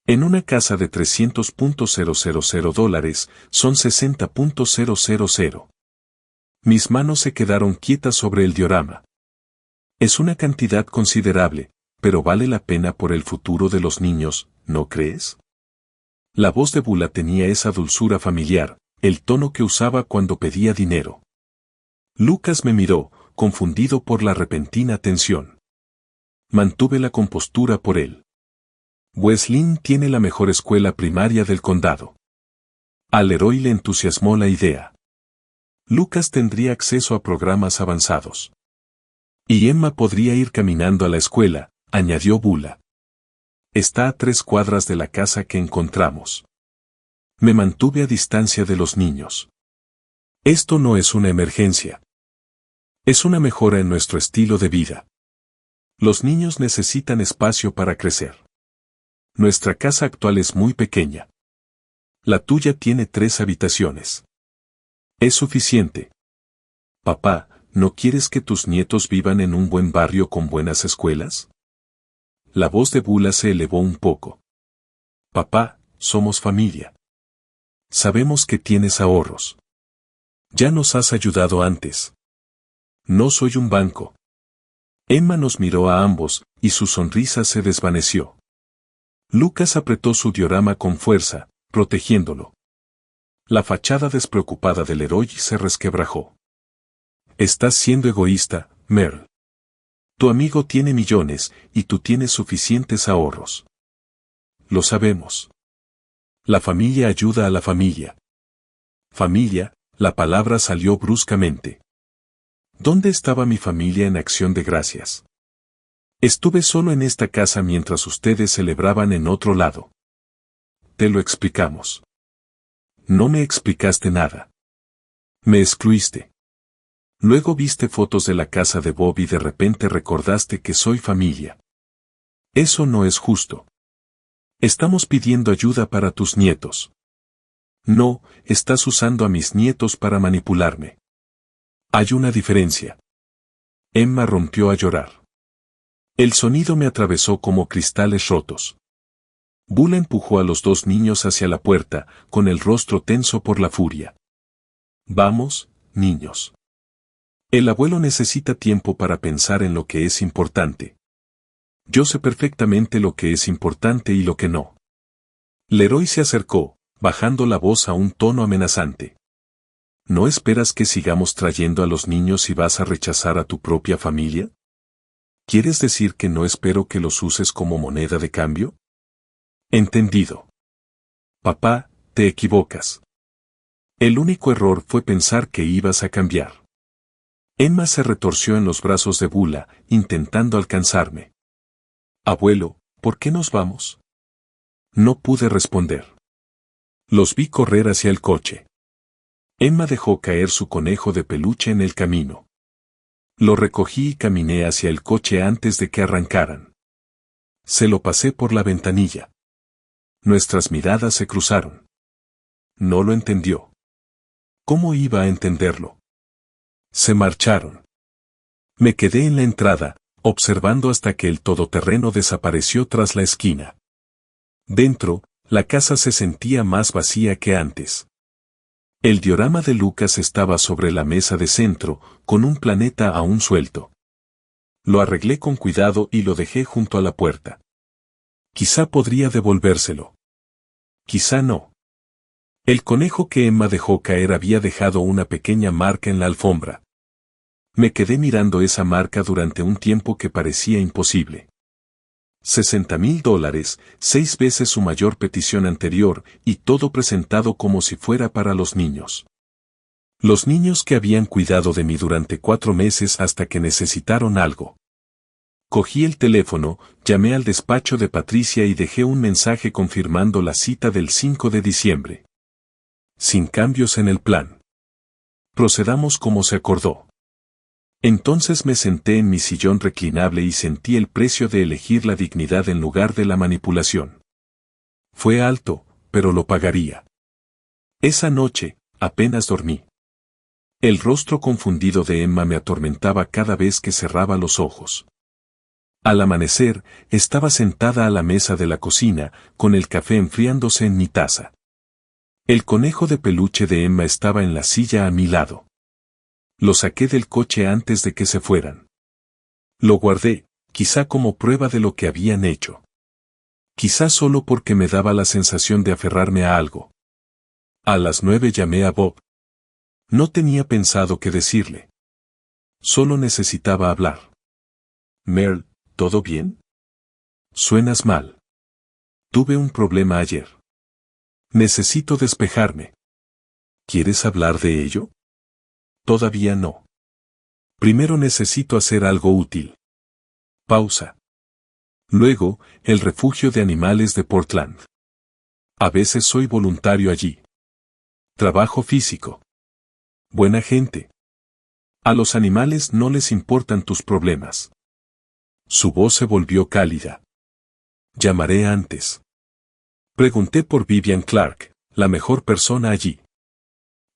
En una casa de $300,000 son $60,000. Mis manos se quedaron quietas sobre el diorama. Es una cantidad considerable, pero vale la pena por el futuro de los niños, ¿no crees? La voz de Bula tenía esa dulzura familiar, el tono que usaba cuando pedía dinero. Lucas me miró, confundido por la repentina tensión. Mantuve la compostura por él. West Lynn tiene la mejor escuela primaria del condado. A Leroy le entusiasmó la idea. Lucas tendría acceso a programas avanzados. Y Emma podría ir caminando a la escuela, añadió Bula. Está a 3 cuadras de la casa que encontramos. Me mantuve a distancia de los niños. Esto no es una emergencia. Es una mejora en nuestro estilo de vida. Los niños necesitan espacio para crecer. Nuestra casa actual es muy pequeña. La tuya tiene 3 habitaciones. Es suficiente. Papá, ¿no quieres que tus nietos vivan en un buen barrio con buenas escuelas? La voz de Bula se elevó un poco. Papá, somos familia. Sabemos que tienes ahorros. Ya nos has ayudado antes. No soy un banco. Emma nos miró a ambos, y su sonrisa se desvaneció. Lucas apretó su diorama con fuerza, protegiéndolo. La fachada despreocupada del Leroy se resquebrajó. Estás siendo egoísta, Merle. Tu amigo tiene millones, y tú tienes suficientes ahorros. Lo sabemos. La familia ayuda a la familia. Familia, la palabra salió bruscamente. ¿Dónde estaba mi familia en Acción de Gracias? Estuve solo en esta casa mientras ustedes celebraban en otro lado. Te lo explicamos. No me explicaste nada. Me excluiste. Luego viste fotos de la casa de Bob y de repente recordaste que soy familia. Eso no es justo. Estamos pidiendo ayuda para tus nietos. No, estás usando a mis nietos para manipularme. Hay una diferencia. Emma rompió a llorar. El sonido me atravesó como cristales rotos. Bula empujó a los 2 niños hacia la puerta, con el rostro tenso por la furia. Vamos, niños. El abuelo necesita tiempo para pensar en lo que es importante. Yo sé perfectamente lo que es importante y lo que no. Leroy se acercó, bajando la voz a un tono amenazante. ¿No esperas que sigamos trayendo a los niños y vas a rechazar a tu propia familia? ¿Quieres decir que no espero que los uses como moneda de cambio? Entendido. Papá, te equivocas. El único error fue pensar que ibas a cambiar. Emma se retorció en los brazos de Bula, intentando alcanzarme. Abuelo, ¿por qué nos vamos? No pude responder. Los vi correr hacia el coche. Emma dejó caer su conejo de peluche en el camino. Lo recogí y caminé hacia el coche antes de que arrancaran. Se lo pasé por la ventanilla. Nuestras miradas se cruzaron. No lo entendió. ¿Cómo iba a entenderlo? Se marcharon. Me quedé en la entrada, observando hasta que el todoterreno desapareció tras la esquina. Dentro, la casa se sentía más vacía que antes. El diorama de Lucas estaba sobre la mesa de centro, con un planeta aún suelto. Lo arreglé con cuidado y lo dejé junto a la puerta. Quizá podría devolvérselo. Quizá no. El conejo que Emma dejó caer había dejado una pequeña marca en la alfombra. Me quedé mirando esa marca durante un tiempo que parecía imposible. $60,000, 6 veces su mayor petición anterior, y todo presentado como si fuera para los niños. Los niños que habían cuidado de mí durante 4 meses hasta que necesitaron algo. Cogí el teléfono, llamé al despacho de Patricia y dejé un mensaje confirmando la cita del 5 de diciembre. Sin cambios en el plan. Procedamos como se acordó. Entonces me senté en mi sillón reclinable y sentí el precio de elegir la dignidad en lugar de la manipulación. Fue alto, pero lo pagaría. Esa noche, apenas dormí. El rostro confundido de Emma me atormentaba cada vez que cerraba los ojos. Al amanecer, estaba sentada a la mesa de la cocina, con el café enfriándose en mi taza. El conejo de peluche de Emma estaba en la silla a mi lado. Lo saqué del coche antes de que se fueran. Lo guardé, quizá como prueba de lo que habían hecho. Quizá solo porque me daba la sensación de aferrarme a algo. A las 9 llamé a Bob. No tenía pensado qué decirle. Solo necesitaba hablar. Merle, ¿todo bien? Suenas mal. Tuve un problema ayer. Necesito despejarme. ¿Quieres hablar de ello? Todavía no. Primero necesito hacer algo útil. Pausa. Luego, el refugio de animales de Portland. A veces soy voluntario allí. Trabajo físico. Buena gente. A los animales no les importan tus problemas. Su voz se volvió cálida. Llamaré antes. Pregunté por Vivian Clark, la mejor persona allí.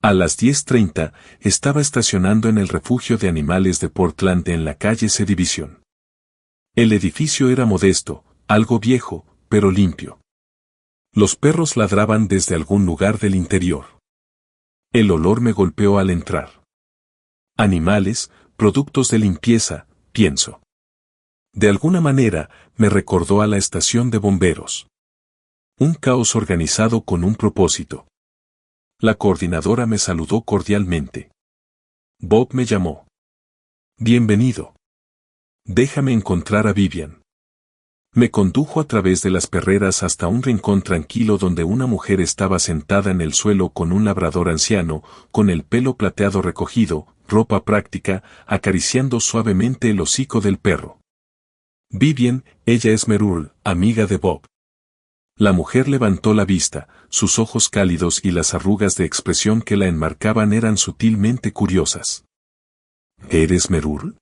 A las 10:30, estaba estacionando en el refugio de animales de Portland en la calle C Division. El edificio era modesto, algo viejo, pero limpio. Los perros ladraban desde algún lugar del interior. El olor me golpeó al entrar. Animales, productos de limpieza, pienso. De alguna manera, me recordó a la estación de bomberos. Un caos organizado con un propósito. La coordinadora me saludó cordialmente. Bob me llamó. Bienvenido. Déjame encontrar a Vivian. Me condujo a través de las perreras hasta un rincón tranquilo donde una mujer estaba sentada en el suelo con un labrador anciano, con el pelo plateado recogido, ropa práctica, acariciando suavemente el hocico del perro. Vivian, ella es Merul, amiga de Bob. La mujer levantó la vista, sus ojos cálidos y las arrugas de expresión que la enmarcaban eran sutilmente curiosas. ¿Eres Merul?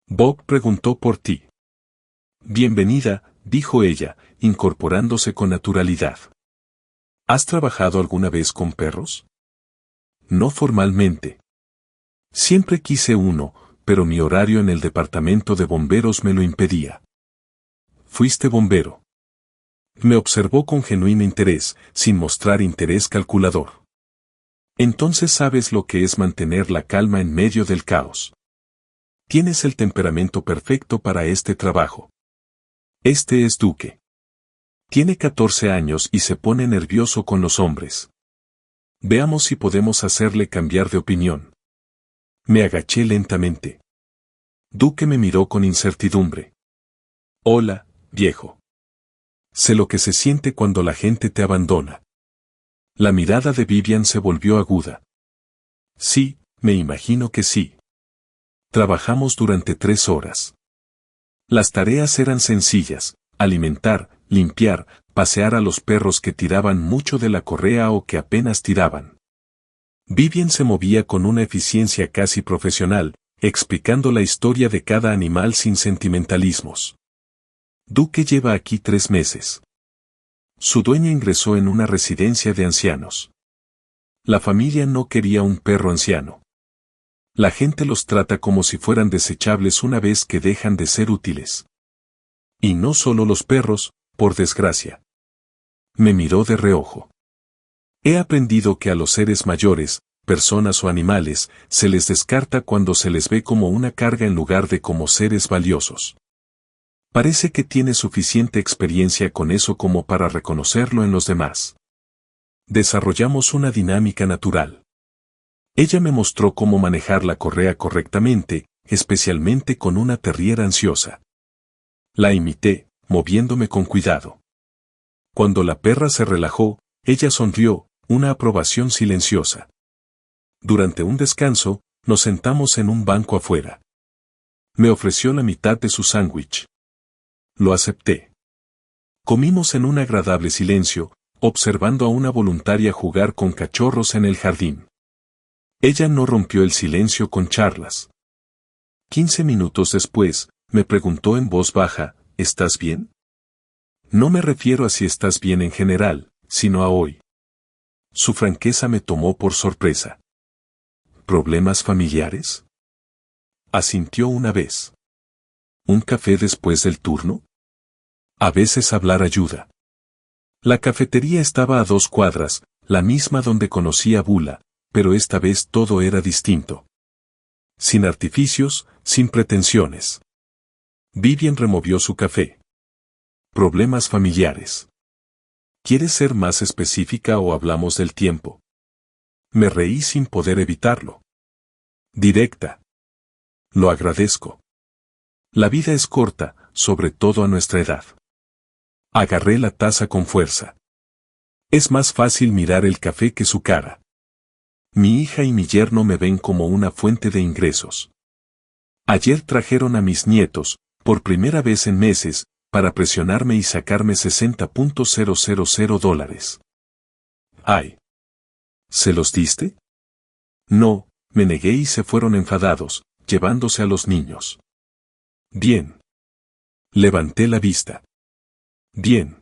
Bob preguntó por ti. Bienvenida, dijo ella, incorporándose con naturalidad. ¿Has trabajado alguna vez con perros? No formalmente. Siempre quise uno, pero mi horario en el departamento de bomberos me lo impedía. ¿Fuiste bombero? Me observó con genuino interés, sin mostrar interés calculador. Entonces sabes lo que es mantener la calma en medio del caos. Tienes el temperamento perfecto para este trabajo. Este es Duque. Tiene 14 años y se pone nervioso con los hombres. Veamos si podemos hacerle cambiar de opinión. Me agaché lentamente. Duque me miró con incertidumbre. Hola, viejo. Sé lo que se siente cuando la gente te abandona. La mirada de Vivian se volvió aguda. Sí, me imagino que sí. Trabajamos durante 3 horas. Las tareas eran sencillas: alimentar, limpiar, pasear a los perros que tiraban mucho de la correa o que apenas tiraban. Vivian se movía con una eficiencia casi profesional, explicando la historia de cada animal sin sentimentalismos. Duque lleva aquí 3 meses. Su dueña ingresó en una residencia de ancianos. La familia no quería un perro anciano. La gente los trata como si fueran desechables una vez que dejan de ser útiles. Y no solo los perros, por desgracia. Me miró de reojo. He aprendido que a los seres mayores, personas o animales, se les descarta cuando se les ve como una carga en lugar de como seres valiosos. Parece que tiene suficiente experiencia con eso como para reconocerlo en los demás. Desarrollamos una dinámica natural. Ella me mostró cómo manejar la correa correctamente, especialmente con una terrier ansiosa. La imité, moviéndome con cuidado. Cuando la perra se relajó, ella sonrió, una aprobación silenciosa. Durante un descanso, nos sentamos en un banco afuera. Me ofreció la mitad de su sándwich. Lo acepté. Comimos en un agradable silencio, observando a una voluntaria jugar con cachorros en el jardín. Ella no rompió el silencio con charlas. 15 minutos después, me preguntó en voz baja, ¿estás bien? No me refiero a si estás bien en general, sino a hoy. Su franqueza me tomó por sorpresa. ¿Problemas familiares? Asintió una vez. ¿Un café después del turno? A veces hablar ayuda. La cafetería estaba a 2 cuadras, la misma donde conocí a Bula, pero esta vez todo era distinto. Sin artificios, sin pretensiones. Vivian removió su café. Problemas familiares. ¿Quieres ser más específica o hablamos del tiempo? Me reí sin poder evitarlo. Directa. Lo agradezco. La vida es corta, sobre todo a nuestra edad. Agarré la taza con fuerza. Es más fácil mirar el café que su cara. Mi hija y mi yerno me ven como una fuente de ingresos. Ayer trajeron a mis nietos, por primera vez en meses, para presionarme y sacarme $60,000. ¡Ay! ¿Se los diste? No, me negué y se fueron enfadados, llevándose a los niños. Bien. Levanté la vista. Bien.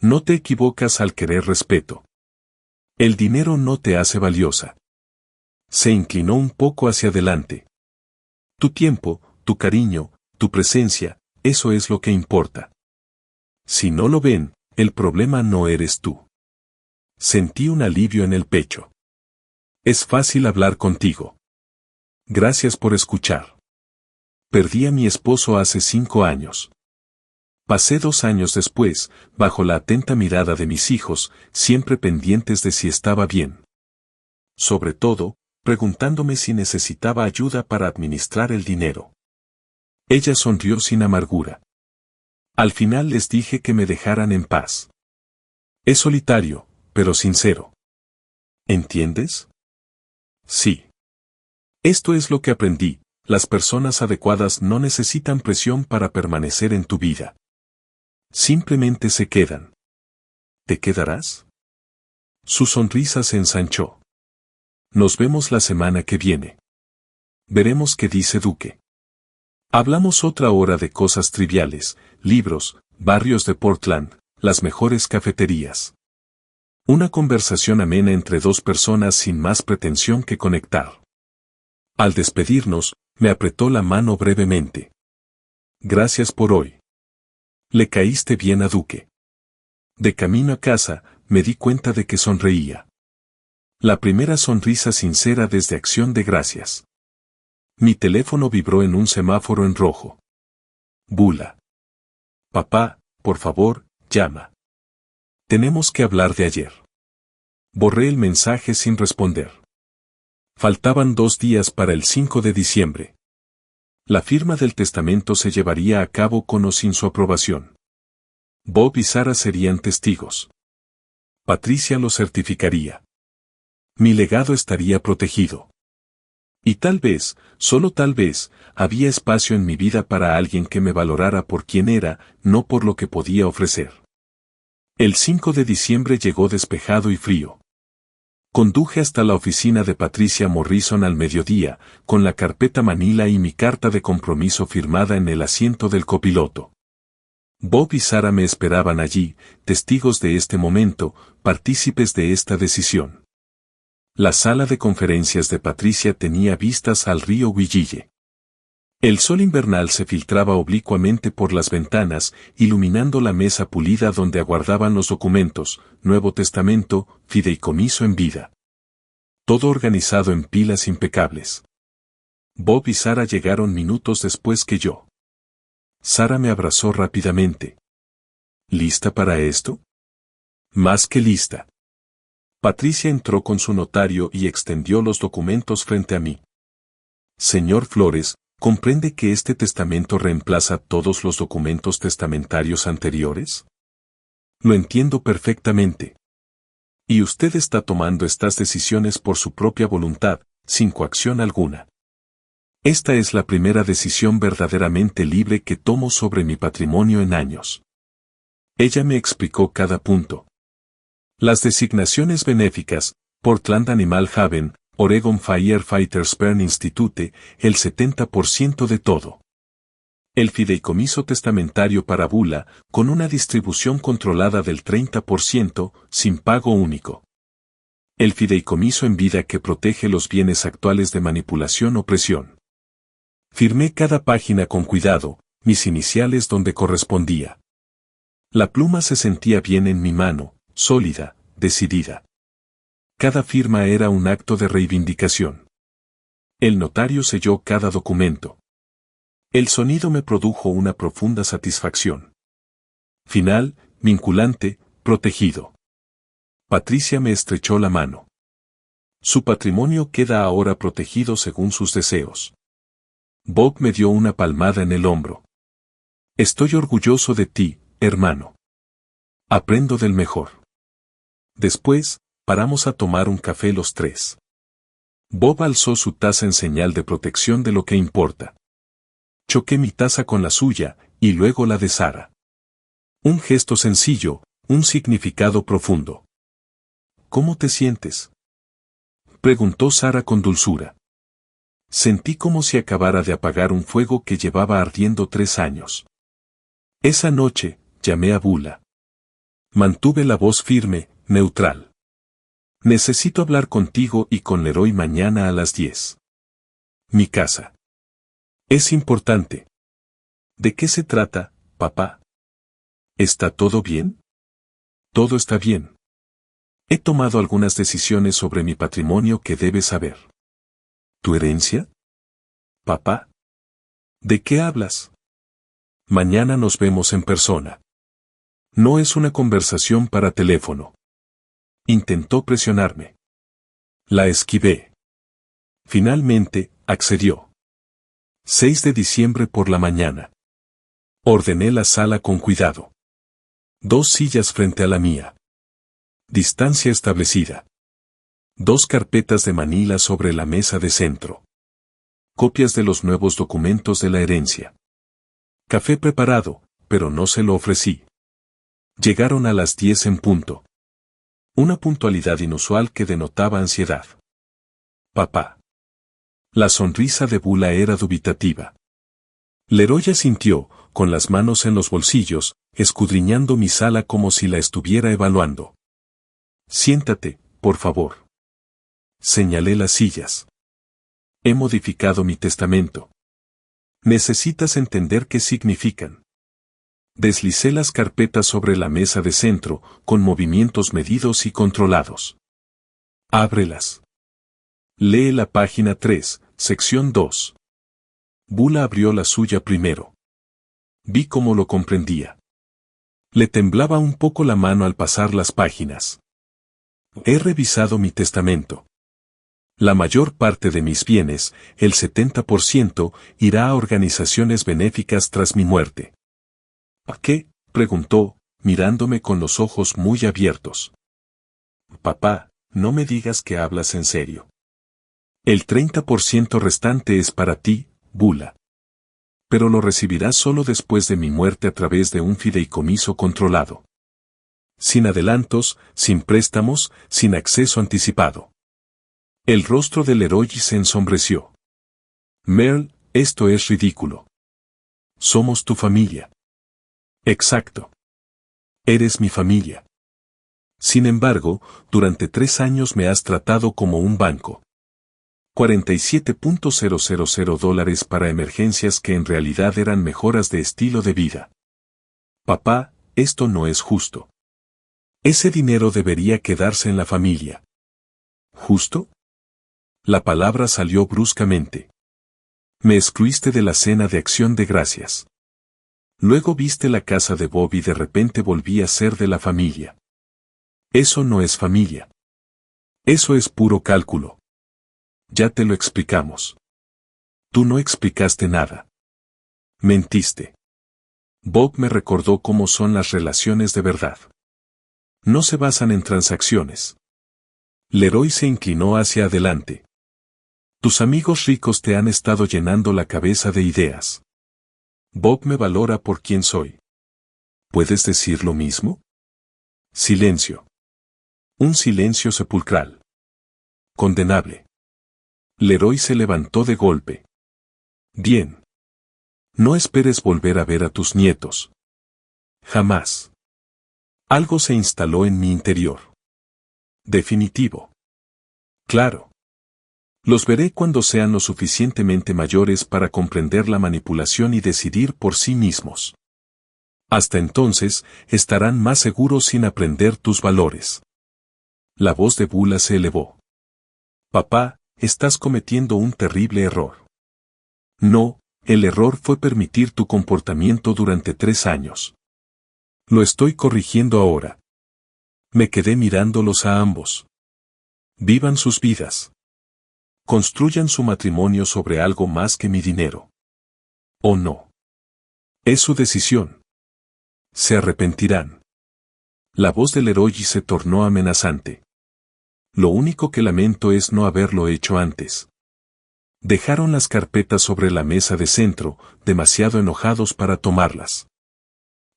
No te equivocas al querer respeto. El dinero no te hace valiosa. Se inclinó un poco hacia adelante. Tu tiempo, tu cariño, tu presencia, eso es lo que importa. Si no lo ven, el problema no eres tú. Sentí un alivio en el pecho. Es fácil hablar contigo. Gracias por escuchar. Perdí a mi esposo hace 5 años. Pasé 2 años después, bajo la atenta mirada de mis hijos, siempre pendientes de si estaba bien. Sobre todo, preguntándome si necesitaba ayuda para administrar el dinero. Ella sonrió sin amargura. Al final les dije que me dejaran en paz. Es solitario, pero sincero. ¿Entiendes? Sí. Esto es lo que aprendí, las personas adecuadas no necesitan presión para permanecer en tu vida. Simplemente se quedan. ¿Te quedarás? Su sonrisa se ensanchó. Nos vemos la semana que viene. Veremos qué dice Duque. Hablamos otra hora de cosas triviales, libros, barrios de Portland, las mejores cafeterías. Una conversación amena entre 2 personas sin más pretensión que conectar. Al despedirnos, me apretó la mano brevemente. Gracias por hoy. Le caíste bien a Duque. De camino a casa, me di cuenta de que sonreía. La primera sonrisa sincera desde Acción de Gracias. Mi teléfono vibró en un semáforo en rojo. Bula. Papá, por favor, llama. Tenemos que hablar de ayer. Borré el mensaje sin responder. Faltaban 2 días para el 5 de diciembre. La firma del testamento se llevaría a cabo con o sin su aprobación. Bob y Sara serían testigos. Patricia lo certificaría. Mi legado estaría protegido. Y tal vez, solo tal vez, había espacio en mi vida para alguien que me valorara por quien era, no por lo que podía ofrecer. El 5 de diciembre llegó despejado y frío. Conduje hasta la oficina de Patricia Morrison al mediodía, con la carpeta Manila y mi carta de compromiso firmada en el asiento del copiloto. Bob y Sara me esperaban allí, testigos de este momento, partícipes de esta decisión. La sala de conferencias de Patricia tenía vistas al río Huillille. El sol invernal se filtraba oblicuamente por las ventanas, iluminando la mesa pulida donde aguardaban los documentos, Nuevo Testamento, fideicomiso en vida. Todo organizado en pilas impecables. Bob y Sara llegaron minutos después que yo. Sara me abrazó rápidamente. ¿Lista para esto? Más que lista. Patricia entró con su notario y extendió los documentos frente a mí. Señor Flores, ¿comprende que este testamento reemplaza todos los documentos testamentarios anteriores? Lo entiendo perfectamente. Y usted está tomando estas decisiones por su propia voluntad, sin coacción alguna. Esta es la primera decisión verdaderamente libre que tomo sobre mi patrimonio en años. Ella me explicó cada punto. Las designaciones benéficas, Portland Animal Haven, Oregon Firefighters Burn Institute, el 70% de todo. El fideicomiso testamentario para Bula, con una distribución controlada del 30%, sin pago único. El fideicomiso en vida que protege los bienes actuales de manipulación o presión. Firmé cada página con cuidado, mis iniciales donde correspondía. La pluma se sentía bien en mi mano, sólida, decidida. Cada firma era un acto de reivindicación. El notario selló cada documento. El sonido me produjo una profunda satisfacción. Final, vinculante, protegido. Patricia me estrechó la mano. Su patrimonio queda ahora protegido según sus deseos. Bob me dio una palmada en el hombro. Estoy orgulloso de ti, hermano. Aprendo del mejor. Después, paramos a tomar un café los 3. Bob alzó su taza en señal de protección de lo que importa. Choqué mi taza con la suya, y luego la de Sara. Un gesto sencillo, un significado profundo. ¿Cómo te sientes?, preguntó Sara con dulzura. Sentí como si acabara de apagar un fuego que llevaba ardiendo 3 años. Esa noche, llamé a Bula. Mantuve la voz firme, neutral. Necesito hablar contigo y con Leroy mañana a las 10. Mi casa. Es importante. ¿De qué se trata, papá? ¿Está todo bien? Todo está bien. He tomado algunas decisiones sobre mi patrimonio que debes saber. ¿Tu herencia? Papá. ¿De qué hablas? Mañana nos vemos en persona. No es una conversación para teléfono. Intentó presionarme. La esquivé. Finalmente, accedió. 6 de diciembre por la mañana. Ordené la sala con cuidado. 2 sillas frente a la mía. Distancia establecida. 2 carpetas de manila sobre la mesa de centro. Copias de los nuevos documentos de la herencia. Café preparado, pero no se lo ofrecí. Llegaron a las 10 en punto. Una puntualidad inusual que denotaba ansiedad. Papá. La sonrisa de Bula era dubitativa. Leroy asintió, con las manos en los bolsillos, escudriñando mi sala como si la estuviera evaluando. Siéntate, por favor. Señalé las sillas. He modificado mi testamento. Necesitas entender qué significan. Deslicé las carpetas sobre la mesa de centro, con movimientos medidos y controlados. Ábrelas. Lee la página 3, sección 2. Bula abrió la suya primero. Vi cómo lo comprendía. Le temblaba un poco la mano al pasar las páginas. He revisado mi testamento. La mayor parte de mis bienes, el 70%, irá a organizaciones benéficas tras mi muerte. ¿A qué? Preguntó, mirándome con los ojos muy abiertos. Papá, no me digas que hablas en serio. El 30% restante es para ti, Bula. Pero lo recibirás solo después de mi muerte a través de un fideicomiso controlado. Sin adelantos, sin préstamos, sin acceso anticipado. El rostro de Leroy se ensombreció. Merle, esto es ridículo. Somos tu familia. Exacto. Eres mi familia. Sin embargo, durante 3 años me has tratado como un banco. $47.000 para emergencias que en realidad eran mejoras de estilo de vida. Papá, esto no es justo. Ese dinero debería quedarse en la familia. ¿Justo? La palabra salió bruscamente. Me excluiste de la cena de acción de gracias. Luego viste la casa de Bob y de repente volví a ser de la familia. Eso no es familia. Eso es puro cálculo. Ya te lo explicamos. Tú no explicaste nada. Mentiste. Bob me recordó cómo son las relaciones de verdad. No se basan en transacciones. Leroy se inclinó hacia adelante. Tus amigos ricos te han estado llenando la cabeza de ideas. Bob me valora por quien soy. ¿Puedes decir lo mismo? Silencio. Un silencio sepulcral. Condenable. Leroy se levantó de golpe. Bien. No esperes volver a ver a tus nietos. Jamás. Algo se instaló en mi interior. Definitivo. Claro. Los veré cuando sean lo suficientemente mayores para comprender la manipulación y decidir por sí mismos. Hasta entonces, estarán más seguros sin aprender tus valores. La voz de Bula se elevó. Papá, estás cometiendo un terrible error. No, el error fue permitir tu comportamiento durante 3 años. Lo estoy corrigiendo ahora. Me quedé mirándolos a ambos. Vivan sus vidas. Construyan su matrimonio sobre algo más que mi dinero. ¿O no? Es su decisión. Se arrepentirán. La voz del Leroy se tornó amenazante. Lo único que lamento es no haberlo hecho antes. Dejaron las carpetas sobre la mesa de centro, demasiado enojados para tomarlas.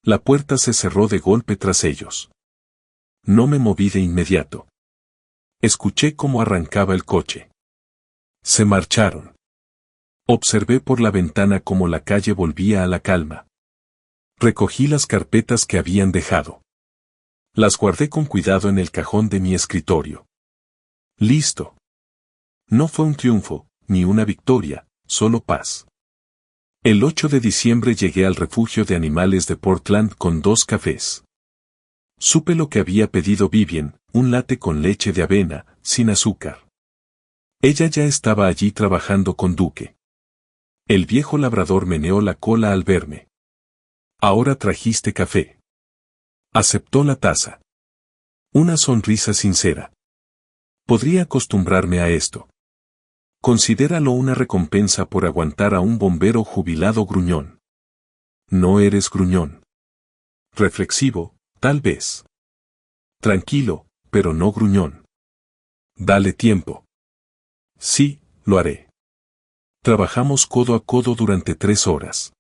La puerta se cerró de golpe tras ellos. No me moví de inmediato. Escuché cómo arrancaba el coche. Se marcharon. Observé por la ventana cómo la calle volvía a la calma. Recogí las carpetas que habían dejado. Las guardé con cuidado en el cajón de mi escritorio. Listo. No fue un triunfo, ni una victoria, solo paz. El 8 de diciembre llegué al refugio de animales de Portland con 2 cafés. Supe lo que había pedido Vivian, un latte con leche de avena, sin azúcar. Ella ya estaba allí trabajando con Duque. El viejo labrador meneó la cola al verme. Ahora trajiste café. Aceptó la taza. Una sonrisa sincera. Podría acostumbrarme a esto. Considéralo una recompensa por aguantar a un bombero jubilado gruñón. No eres gruñón. Reflexivo, tal vez. Tranquilo, pero no gruñón. Dale tiempo. Sí, lo haré. Trabajamos codo a codo durante 3 horas.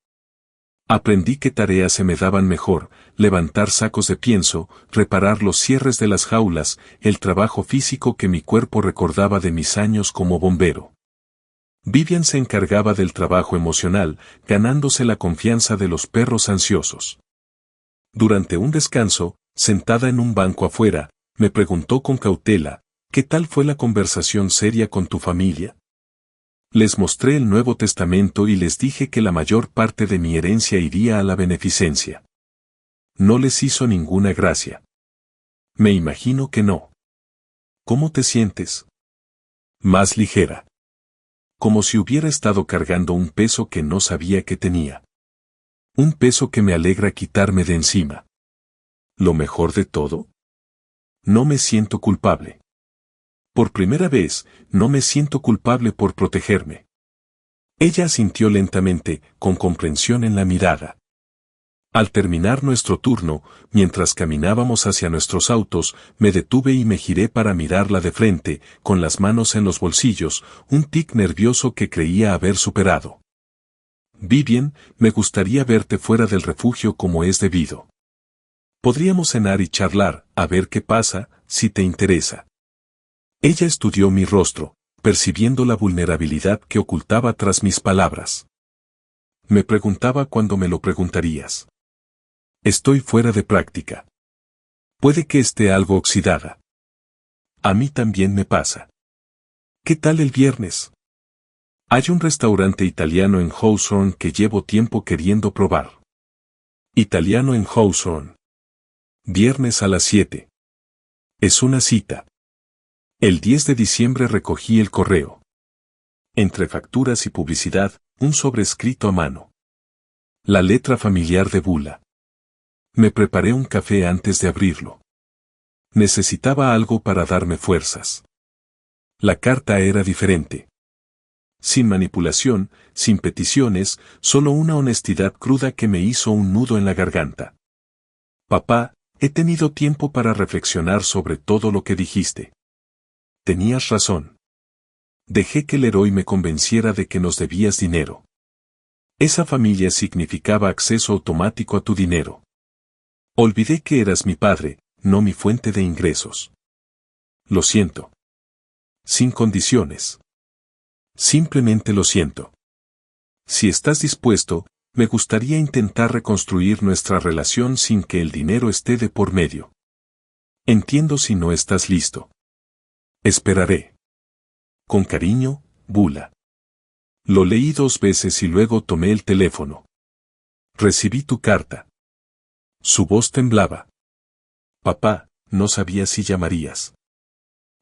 Aprendí qué tareas se me daban mejor: levantar sacos de pienso, reparar los cierres de las jaulas, el trabajo físico que mi cuerpo recordaba de mis años como bombero. Vivian se encargaba del trabajo emocional, ganándose la confianza de los perros ansiosos. Durante un descanso, sentada en un banco afuera, me preguntó con cautela: ¿qué tal fue la conversación seria con tu familia? Les mostré el Nuevo Testamento y les dije que la mayor parte de mi herencia iría a la beneficencia. No les hizo ninguna gracia. Me imagino que no. ¿Cómo te sientes? Más ligera. Como si hubiera estado cargando un peso que no sabía que tenía. Un peso que me alegra quitarme de encima. Lo mejor de todo: no me siento culpable. Por primera vez, no me siento culpable por protegerme. Ella asintió lentamente, con comprensión en la mirada. Al terminar nuestro turno, mientras caminábamos hacia nuestros autos, me detuve y me giré para mirarla de frente, con las manos en los bolsillos, un tic nervioso que creía haber superado. Vivian, me gustaría verte fuera del refugio como es debido. Podríamos cenar y charlar, a ver qué pasa, si te interesa. Ella estudió mi rostro, percibiendo la vulnerabilidad que ocultaba tras mis palabras. Me preguntaba cuándo me lo preguntarías. Estoy fuera de práctica. Puede que esté algo oxidada. A mí también me pasa. ¿Qué tal el viernes? Hay un restaurante italiano en Hawthorne que llevo tiempo queriendo probar. Italiano en Hawthorne. Viernes a las 7. Es una cita. El 10 de diciembre recogí el correo. Entre facturas y publicidad, un sobrescrito a mano. La letra familiar de Bula. Me preparé un café antes de abrirlo. Necesitaba algo para darme fuerzas. La carta era diferente. Sin manipulación, sin peticiones, solo una honestidad cruda que me hizo un nudo en la garganta. Papá, he tenido tiempo para reflexionar sobre todo lo que dijiste. Tenías razón. Dejé que Leroy me convenciera de que nos debías dinero. Esa familia significaba acceso automático a tu dinero. Olvidé que eras mi padre, no mi fuente de ingresos. Lo siento. Sin condiciones. Simplemente lo siento. Si estás dispuesto, me gustaría intentar reconstruir nuestra relación sin que el dinero esté de por medio. Entiendo si no estás listo. Esperaré. Con cariño, Bula. Lo leí 2 veces y luego tomé el teléfono. Recibí tu carta. Su voz temblaba. Papá, no sabía si llamarías.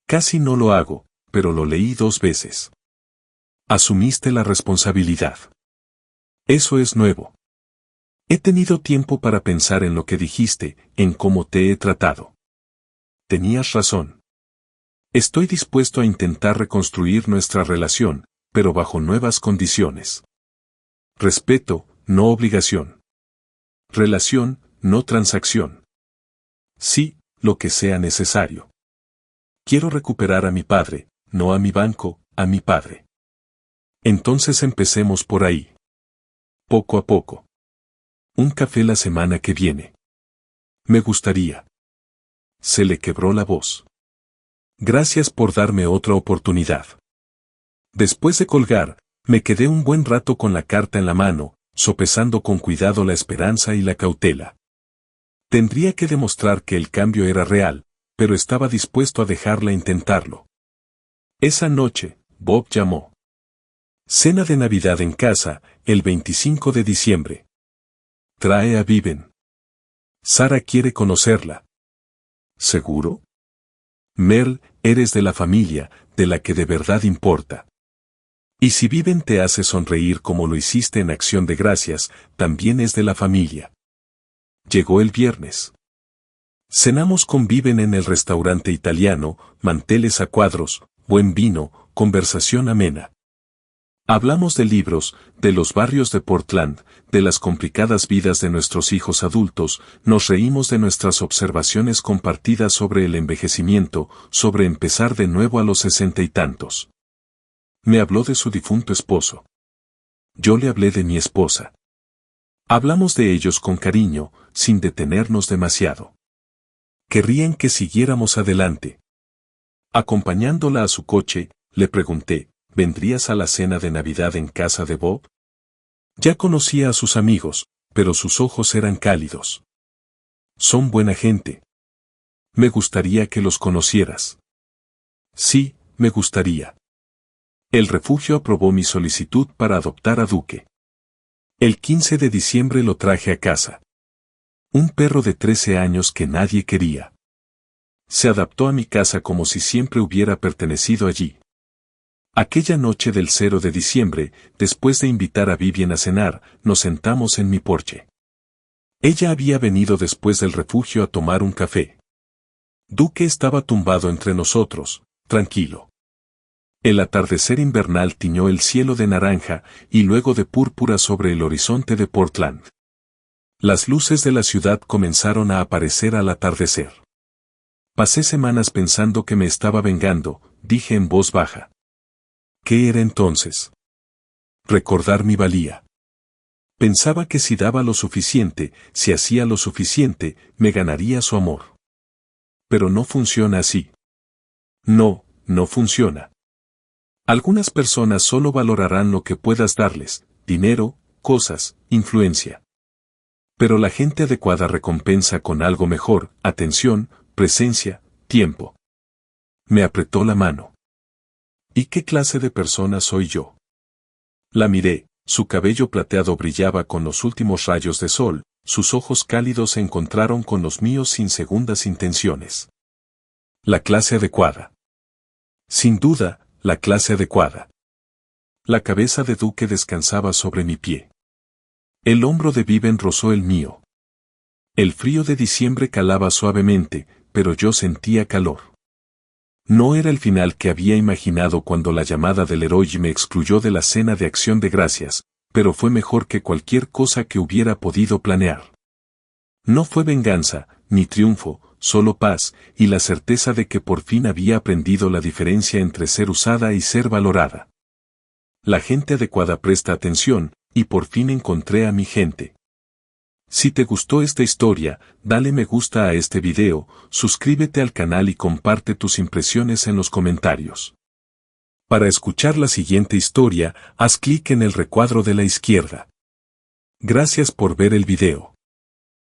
Casi no lo hago, pero lo leí 2 veces. Asumiste la responsabilidad. Eso es nuevo. He tenido tiempo para pensar en lo que dijiste, en cómo te he tratado. Tenías razón. Estoy dispuesto a intentar reconstruir nuestra relación, pero bajo nuevas condiciones. Respeto, no obligación. Relación, no transacción. Sí, lo que sea necesario. Quiero recuperar a mi padre, no a mi banco, a mi padre. Entonces empecemos por ahí. Poco a poco. Un café la semana que viene. Me gustaría. Se le quebró la voz. Gracias por darme otra oportunidad. Después de colgar, me quedé un buen rato con la carta en la mano, sopesando con cuidado la esperanza y la cautela. Tendría que demostrar que el cambio era real, pero estaba dispuesto a dejarla intentarlo. Esa noche, Bob llamó. Cena de Navidad en casa, el 25 de diciembre. Trae a Viven. Sara quiere conocerla. ¿Seguro? Merle, eres de la familia, de la que de verdad importa. Y si Viven te hace sonreír como lo hiciste en Acción de Gracias, también es de la familia. Llegó el viernes. Cenamos con Viven en el restaurante italiano, manteles a cuadros, buen vino, conversación amena. Hablamos de libros, de los barrios de Portland, de las complicadas vidas de nuestros hijos adultos, nos reímos de nuestras observaciones compartidas sobre el envejecimiento, sobre empezar de nuevo a los 60 y tantos. Me habló de su difunto esposo. Yo le hablé de mi esposa. Hablamos de ellos con cariño, sin detenernos demasiado. Querrían que siguiéramos adelante. Acompañándola a su coche, le pregunté, ¿vendrías a la cena de Navidad en casa de Bob? Ya conocía a sus amigos, pero sus ojos eran cálidos. Son buena gente. Me gustaría que los conocieras. Sí, me gustaría. El refugio aprobó mi solicitud para adoptar a Duque. El 15 de diciembre lo traje a casa. Un perro de 13 años que nadie quería. Se adaptó a mi casa como si siempre hubiera pertenecido allí. Aquella noche del 0 de diciembre, después de invitar a Vivian a cenar, nos sentamos en mi porche. Ella había venido después del refugio a tomar un café. Duque estaba tumbado entre nosotros, tranquilo. El atardecer invernal tiñó el cielo de naranja y luego de púrpura sobre el horizonte de Portland. Las luces de la ciudad comenzaron a aparecer al atardecer. Pasé semanas pensando que me estaba vengando, dije en voz baja. ¿Qué era entonces? Recordar mi valía. Pensaba que si daba lo suficiente, si hacía lo suficiente, me ganaría su amor. Pero no funciona así. No, no funciona. Algunas personas solo valorarán lo que puedas darles, dinero, cosas, influencia. Pero la gente adecuada recompensa con algo mejor, atención, presencia, tiempo. Me apretó la mano. ¿Y qué clase de persona soy yo? La miré, su cabello plateado brillaba con los últimos rayos de sol, sus ojos cálidos se encontraron con los míos sin segundas intenciones. La clase adecuada. Sin duda, la clase adecuada. La cabeza de Duque descansaba sobre mi pie. El hombro de Viven rozó el mío. El frío de diciembre calaba suavemente, pero yo sentía calor. No era el final que había imaginado cuando la llamada del héroe me excluyó de la cena de Acción de Gracias, pero fue mejor que cualquier cosa que hubiera podido planear. No fue venganza, ni triunfo, solo paz, y la certeza de que por fin había aprendido la diferencia entre ser usada y ser valorada. La gente adecuada presta atención, y por fin encontré a mi gente. Si te gustó esta historia, dale me gusta a este video, suscríbete al canal y comparte tus impresiones en los comentarios. Para escuchar la siguiente historia, haz clic en el recuadro de la izquierda. Gracias por ver el video.